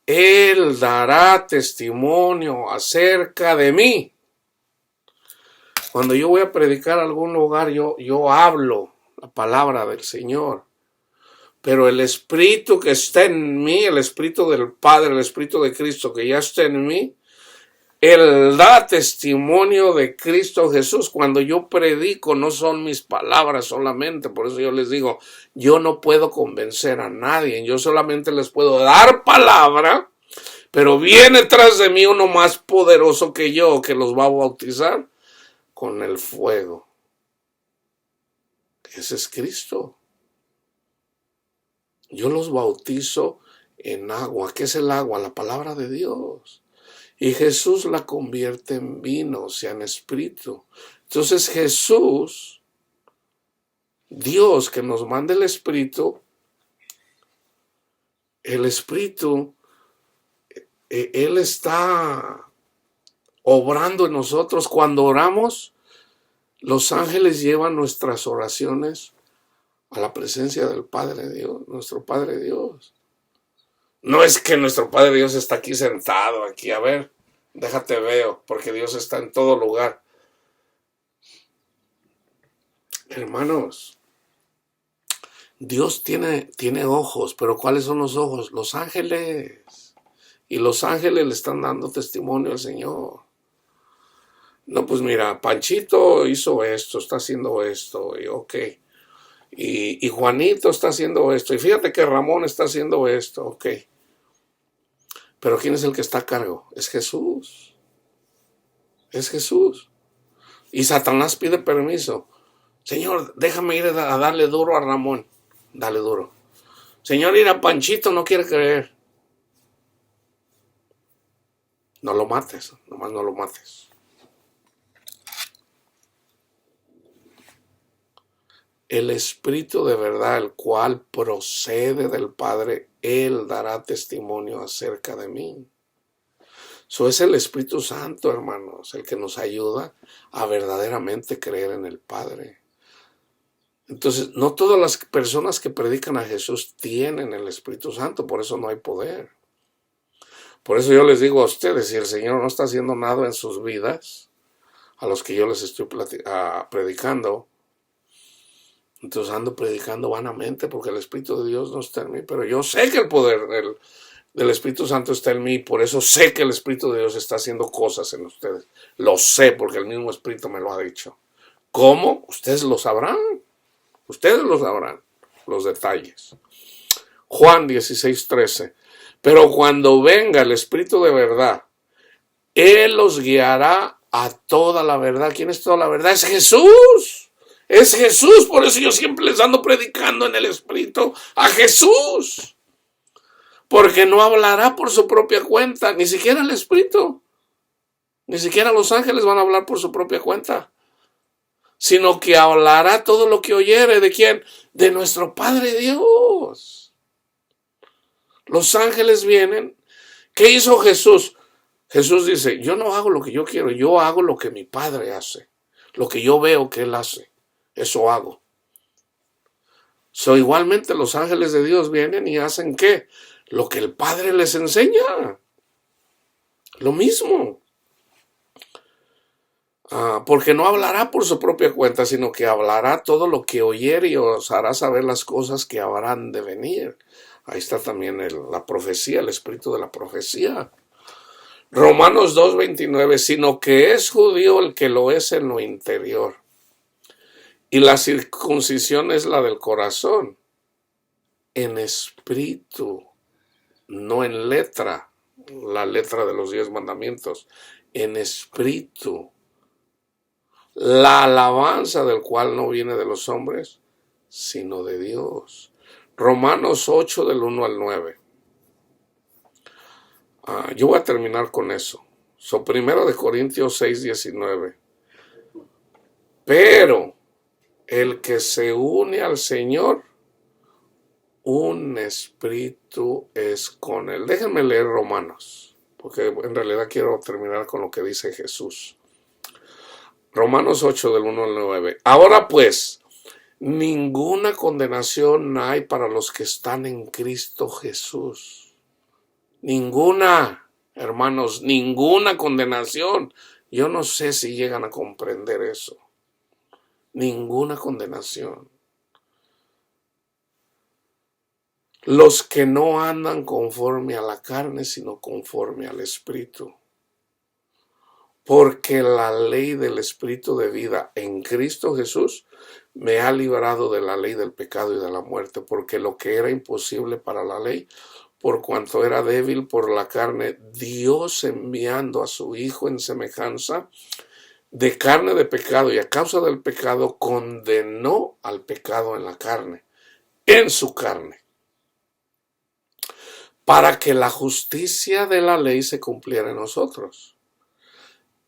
Él dará testimonio acerca de mí. Cuando yo voy a predicar a algún lugar, yo hablo la palabra del Señor. Pero el Espíritu que está en mí, el Espíritu del Padre, el Espíritu de Cristo que ya está en mí, Él da testimonio de Cristo Jesús. Cuando yo predico, no son mis palabras solamente. Por eso yo les digo, yo no puedo convencer a nadie. Yo solamente les puedo dar palabra, pero viene tras de mí uno más poderoso que yo, que los va a bautizar con el fuego. Ese es Cristo. Yo los bautizo en agua. ¿Qué es el agua? La palabra de Dios. Y Jesús la convierte en vino, o sea, en espíritu. Entonces Jesús, Dios que nos manda el Espíritu, Él está obrando en nosotros. Cuando oramos, los ángeles llevan nuestras oraciones a la presencia del Padre Dios, nuestro Padre Dios. No es que nuestro Padre Dios está aquí sentado, aquí, a ver, déjate veo, porque Dios está en todo lugar. Hermanos, Dios tiene ojos, pero ¿cuáles son los ojos? Los ángeles. Y los ángeles le están dando testimonio al Señor. No, pues mira, Panchito hizo esto, está haciendo esto, y ok. Y Juanito está haciendo esto, y fíjate que Ramón está haciendo esto, ok. Pero ¿quién es el que está a cargo? Es Jesús. Es Jesús. Y Satanás pide permiso. Señor, déjame ir a darle duro a Ramón. Dale duro. Señor, ir a Panchito, no quiere creer. No lo mates, nomás no lo mates. El Espíritu de verdad, el cual procede del Padre, Él dará testimonio acerca de mí. Eso es el Espíritu Santo, hermanos, el que nos ayuda a verdaderamente creer en el Padre. Entonces, no todas las personas que predican a Jesús tienen el Espíritu Santo, por eso no hay poder. Por eso yo les digo a ustedes, si el Señor no está haciendo nada en sus vidas, a los que yo les estoy predicando, entonces ando predicando vanamente porque el Espíritu de Dios no está en mí, pero yo sé que el poder del Espíritu Santo está en mí, por eso sé que el Espíritu de Dios está haciendo cosas en ustedes. Lo sé porque el mismo Espíritu me lo ha dicho. ¿Cómo? Ustedes lo sabrán. Ustedes lo sabrán, los detalles. Juan 16:13. Pero cuando venga el Espíritu de verdad, Él los guiará a toda la verdad. ¿Quién es toda la verdad? Es Jesús. Es Jesús, por eso yo siempre les ando predicando en el Espíritu a Jesús. Porque no hablará por su propia cuenta, ni siquiera el Espíritu. Ni siquiera los ángeles van a hablar por su propia cuenta, sino que hablará todo lo que oyere. ¿De quién? De nuestro Padre Dios. Los ángeles vienen. ¿Qué hizo Jesús? Jesús dice, yo no hago lo que yo quiero, yo hago lo que mi Padre hace. Lo que yo veo que Él hace, eso hago. Igualmente los ángeles de Dios vienen y hacen ¿qué? Lo que el Padre les enseña. Lo mismo. Porque no hablará por su propia cuenta, sino que hablará todo lo que oyere y os hará saber las cosas que habrán de venir. Ahí está también la profecía, el espíritu de la profecía. Romanos 2:29, sino que es judío el que lo es en lo interior, y la circuncisión es la del corazón, en espíritu, no en letra, la letra de los 10 mandamientos, en espíritu. La alabanza del cual no viene de los hombres, sino de Dios. Romanos 8 del 1 al 9. Yo voy a terminar con eso. Primero de Corintios 6:19. Pero el que se une al Señor, un espíritu es con él. Déjenme leer Romanos, porque en realidad quiero terminar con lo que dice Jesús. Romanos 8 del 1 al 9. Ahora pues, ninguna condenación hay para los que están en Cristo Jesús. Ninguna, hermanos, ninguna condenación. Yo no sé si llegan a comprender eso. Ninguna condenación. Los que no andan conforme a la carne, sino conforme al Espíritu. Porque la ley del Espíritu de vida en Cristo Jesús me ha librado de la ley del pecado y de la muerte, porque lo que era imposible para la ley, por cuanto era débil por la carne, Dios enviando a su Hijo en semejanza de carne de pecado, y a causa del pecado condenó al pecado en la carne, en su carne, para que la justicia de la ley se cumpliera en nosotros,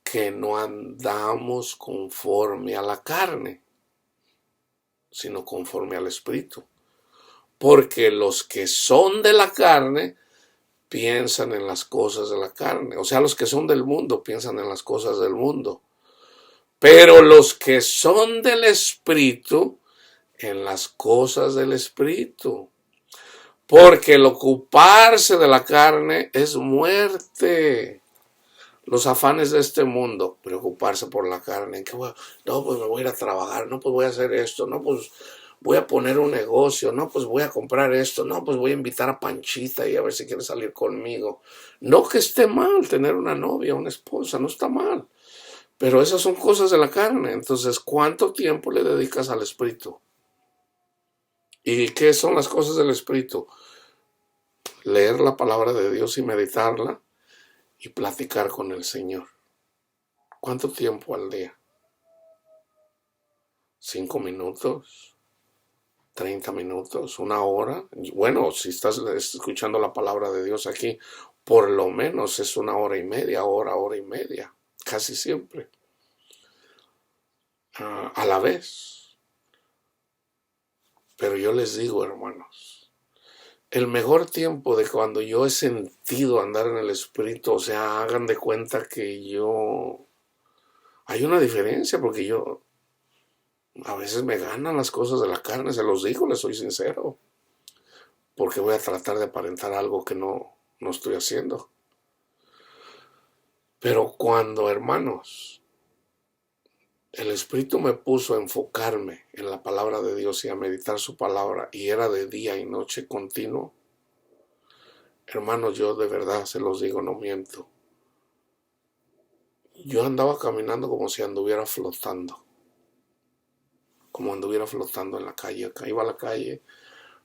que no andamos conforme a la carne, sino conforme al Espíritu. Porque los que son de la carne piensan en las cosas de la carne. O sea, los que son del mundo piensan en las cosas del mundo. Pero los que son del Espíritu, en las cosas del Espíritu. Porque el ocuparse de la carne es muerte. Los afanes de este mundo, preocuparse por la carne. No, pues me voy a ir a trabajar. No, pues voy a hacer esto. No, pues voy a poner un negocio. No, pues voy a comprar esto. No, pues voy a invitar a Panchita y a ver si quiere salir conmigo. No que esté mal tener una novia, una esposa, no está mal. Pero esas son cosas de la carne. Entonces, ¿cuánto tiempo le dedicas al Espíritu? ¿Y qué son las cosas del Espíritu? Leer la palabra de Dios y meditarla y platicar con el Señor. ¿Cuánto tiempo al día? 5 minutos, 30 minutos, 1 hora. Bueno, si estás escuchando la palabra de Dios aquí, por lo menos es 1 hora y media, hora y media, casi siempre, a la vez. Pero yo les digo, hermanos, el mejor tiempo de cuando yo he sentido andar en el Espíritu, o sea, hagan de cuenta que hay una diferencia, porque a veces me ganan las cosas de la carne, se los digo, les soy sincero, porque voy a tratar de aparentar algo que no estoy haciendo. Pero cuando, hermanos, el Espíritu me puso a enfocarme en la palabra de Dios y a meditar su palabra, y era de día y noche continuo, hermanos, yo de verdad se los digo, no miento. Yo andaba caminando como si anduviera flotando. Como anduviera flotando en la calle. Iba a la calle,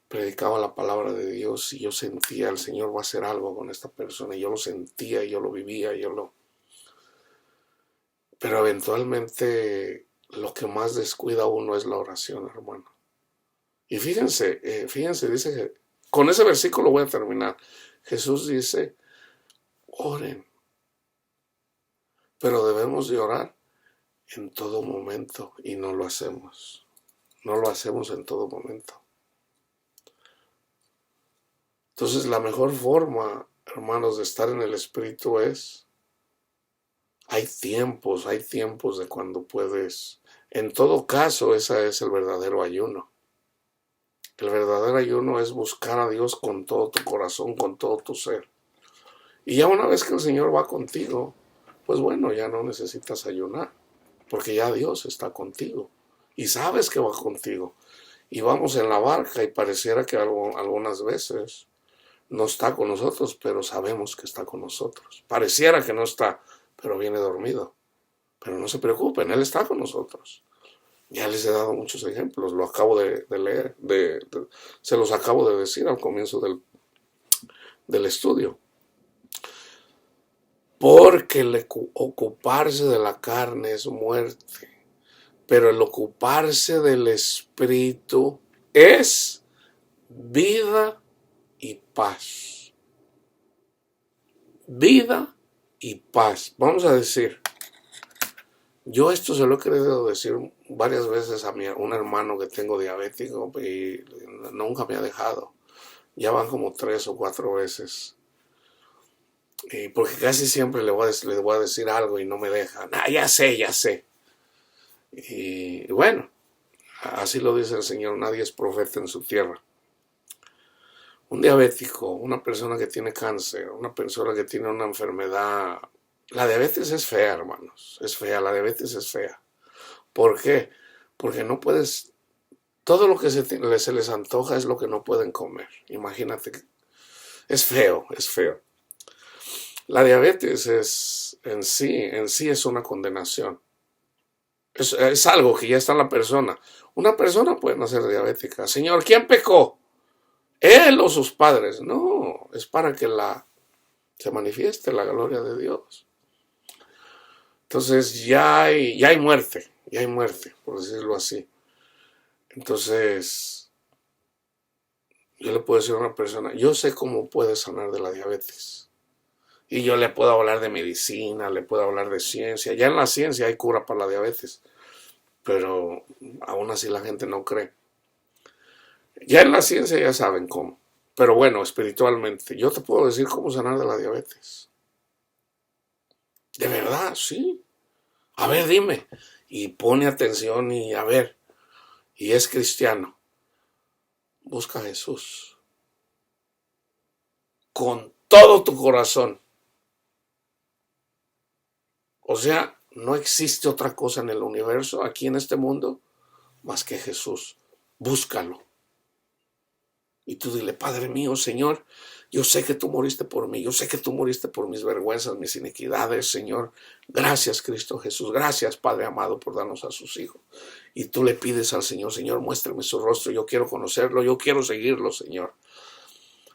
predicaba la palabra de Dios y yo sentía, el Señor va a hacer algo con esta persona. Y yo lo sentía, yo lo vivía, Pero eventualmente lo que más descuida uno es la oración, hermano. Y fíjense, dice que con ese versículo voy a terminar. Jesús dice, oren. pero debemos de orar en todo momento y no lo hacemos. No lo hacemos en todo momento. Entonces la mejor forma, hermanos, de estar en el Espíritu es, hay tiempos de cuando puedes. En todo caso, ese es el verdadero ayuno. El verdadero ayuno es buscar a Dios con todo tu corazón, con todo tu ser. Y ya una vez que el Señor va contigo, pues bueno, ya no necesitas ayunar, porque ya Dios está contigo y sabes que va contigo. Y vamos en la barca y pareciera que algunas veces no está con nosotros, pero sabemos que está con nosotros. Pareciera que no está, pero viene dormido. Pero no se preocupen, Él está con nosotros. Ya les he dado muchos ejemplos, lo acabo de leer, se los acabo de decir al comienzo del estudio. Porque el ocuparse de la carne es muerte, pero el ocuparse del Espíritu es vida y paz. Vida y paz. Vamos a decir, yo esto se lo he querido decir varias veces a un hermano que tengo diabético y nunca me ha dejado. Ya van como 3 o 4 veces. Porque casi siempre le voy a decir algo y no me deja. Ya sé. Y bueno, así lo dice el Señor, nadie es profeta en su tierra. Un diabético, una persona que tiene cáncer, una persona que tiene una enfermedad. La diabetes es fea, hermanos. Es fea, la diabetes es fea. ¿Por qué? Porque no puedes. Todo lo que se les antoja es lo que no pueden comer. Imagínate. Es feo. La diabetes en sí es una condenación. Es algo que ya está en la persona. Una persona puede nacer diabética. Señor, ¿quién pecó? ¿Él o sus padres? No, es para que se manifieste la gloria de Dios. Entonces ya hay muerte, por decirlo así. Entonces, yo le puedo decir a una persona, yo sé cómo puede sanar de la diabetes. Y yo le puedo hablar de medicina, le puedo hablar de ciencia. Ya en la ciencia hay cura para la diabetes, pero aún así la gente no cree. Ya en la ciencia ya saben cómo. Pero bueno, espiritualmente, yo te puedo decir cómo sanar de la diabetes. De verdad, sí. A ver, dime. Y pone atención y a ver. Y es cristiano. Busca a Jesús. Con todo tu corazón. O sea, no existe otra cosa en el universo, aquí en este mundo, más que Jesús. Búscalo. Y tú dile, Padre mío, Señor, yo sé que tú moriste por mí, yo sé que tú moriste por mis vergüenzas, mis iniquidades, Señor. Gracias, Cristo Jesús, gracias, Padre amado, por darnos a sus hijos. Y tú le pides al Señor, Señor, muéstrame su rostro, yo quiero conocerlo, yo quiero seguirlo, Señor.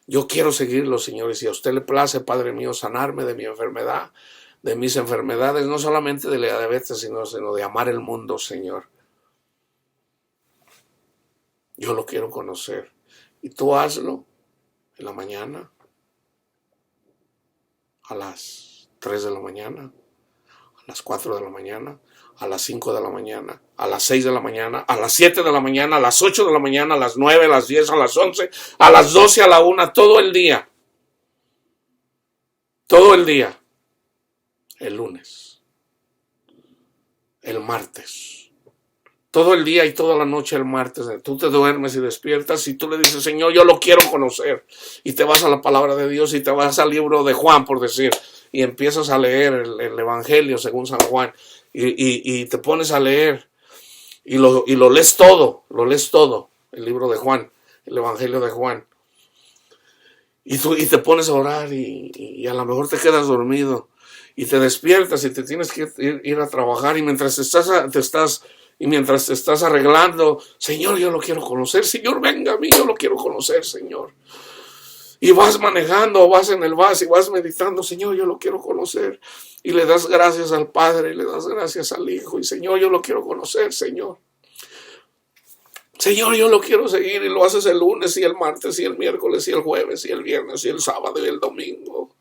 Yo quiero seguirlo, Señor, y si a usted le place, Padre mío, sanarme de mi enfermedad, de mis enfermedades, no solamente de la diabetes, sino de amar el mundo, Señor. Yo lo quiero conocer. Y tú hazlo en la mañana, a las 3 de la mañana, a las 4 de la mañana, a las 5 de la mañana, a las 6 de la mañana, a las 7 de la mañana, a las 8 de la mañana, a las 9, a las 10, a las 11, a las 12, a la 1, todo el día. Todo el día. El lunes. El martes. Todo el día y toda la noche el martes, tú te duermes y despiertas y tú le dices, Señor, yo lo quiero conocer. Y te vas a la palabra de Dios y te vas al libro de Juan, por decir, y empiezas a leer el Evangelio según San Juan y te pones a leer y lo lees todo, el libro de Juan, el Evangelio de Juan. Y te pones a orar y a lo mejor te quedas dormido y te despiertas y te tienes que ir a trabajar y mientras te estás arreglando, Señor, yo lo quiero conocer, Señor, venga a mí, yo lo quiero conocer, Señor. Y vas manejando, vas en el bus y vas meditando, Señor, yo lo quiero conocer. Y le das gracias al Padre, le das gracias al Hijo, y Señor, yo lo quiero conocer, Señor. Señor, yo lo quiero seguir, y lo haces el lunes, y el martes, y el miércoles, y el jueves, y el viernes, y el sábado, y el domingo.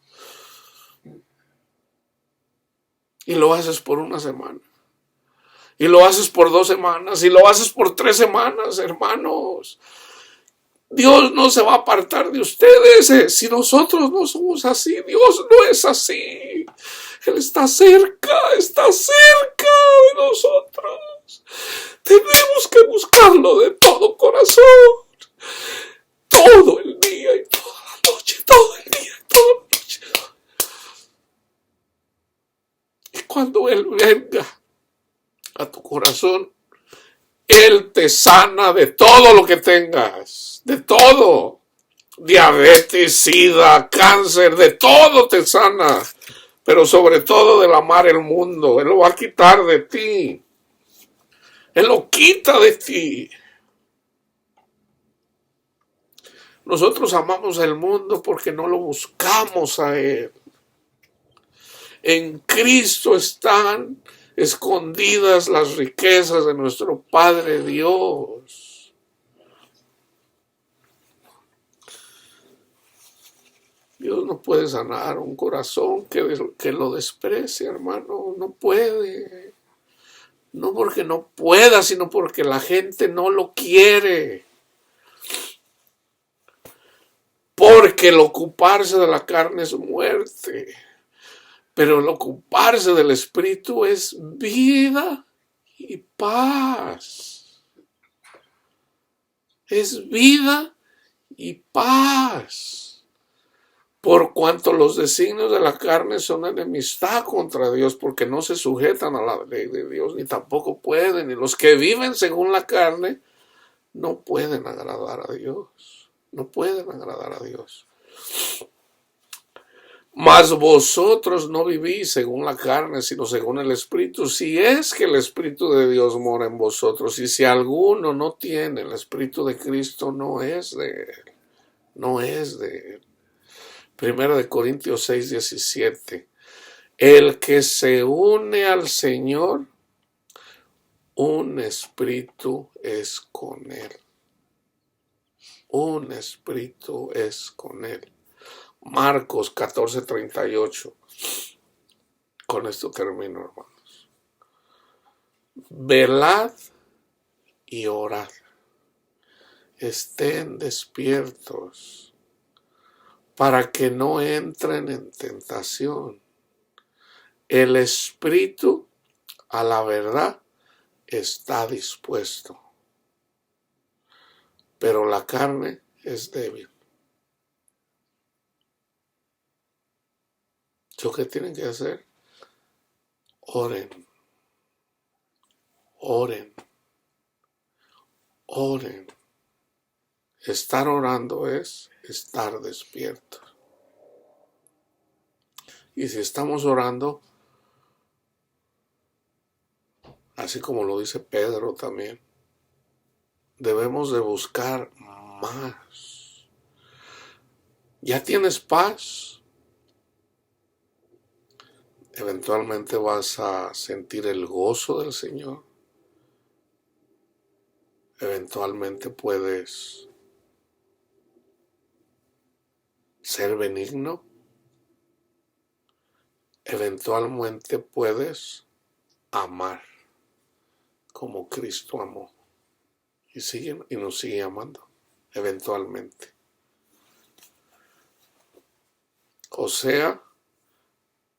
Y lo haces por una semana. Y lo haces por 2 semanas. Y lo haces por 3 semanas, hermanos. Dios no se va a apartar de ustedes. Si nosotros no somos así, Dios no es así. Él está cerca de nosotros. Tenemos que buscarlo de todo corazón. Todo el día y toda la noche. Todo el día y toda la noche. Y cuando Él venga a tu corazón, Él te sana de todo lo que tengas. De todo. Diabetes, sida, cáncer, de todo te sana. Pero sobre todo del amar el mundo. Él lo va a quitar de ti. Él lo quita de ti. Nosotros amamos el mundo porque no lo buscamos a Él. En Cristo están escondidas las riquezas de nuestro Padre Dios. Dios no puede sanar un corazón que lo desprecie, hermano. No puede. No porque no pueda, sino porque la gente no lo quiere. Porque el ocuparse de la carne es muerte. Pero el ocuparse del Espíritu es vida y paz. Es vida y paz. Por cuanto los designios de la carne son enemistad contra Dios, porque no se sujetan a la ley de Dios, ni tampoco pueden. Y los que viven según la carne no pueden agradar a Dios. No pueden agradar a Dios. Mas vosotros no vivís según la carne, sino según el Espíritu, si es que el Espíritu de Dios mora en vosotros. Y si alguno no tiene el Espíritu de Cristo, no es de Él. No es de Él. 1 Corintios 6:17. El que se une al Señor, un espíritu es con Él. Un espíritu es con Él. Marcos 14:38. Con esto termino, hermanos. Velad y orad. Estén despiertos para que no entren en tentación. El espíritu, a la verdad, está dispuesto, pero la carne es débil. ¿Lo que tienen que hacer? Oren, oren, oren. Estar orando es estar despiertos. Y si estamos orando, así como lo dice Pedro también, debemos de buscar más. ¿Ya tienes paz? Eventualmente vas a sentir el gozo del Señor. Eventualmente puedes ser benigno. Eventualmente puedes amar como Cristo amó. Y nos sigue amando. Eventualmente. O sea,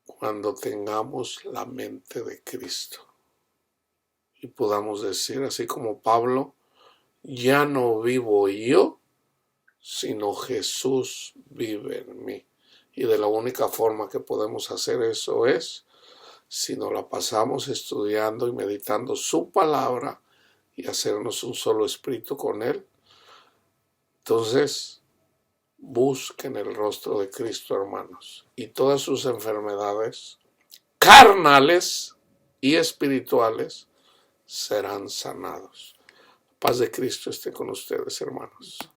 cuando tengamos la mente de Cristo y podamos decir, así como Pablo, ya no vivo yo, sino Jesús vive en mí. Y de la única forma que podemos hacer eso es si nos la pasamos estudiando y meditando su palabra y hacernos un solo espíritu con Él. Entonces, busquen el rostro de Cristo, hermanos, y todas sus enfermedades carnales y espirituales serán sanados. La paz de Cristo esté con ustedes, hermanos.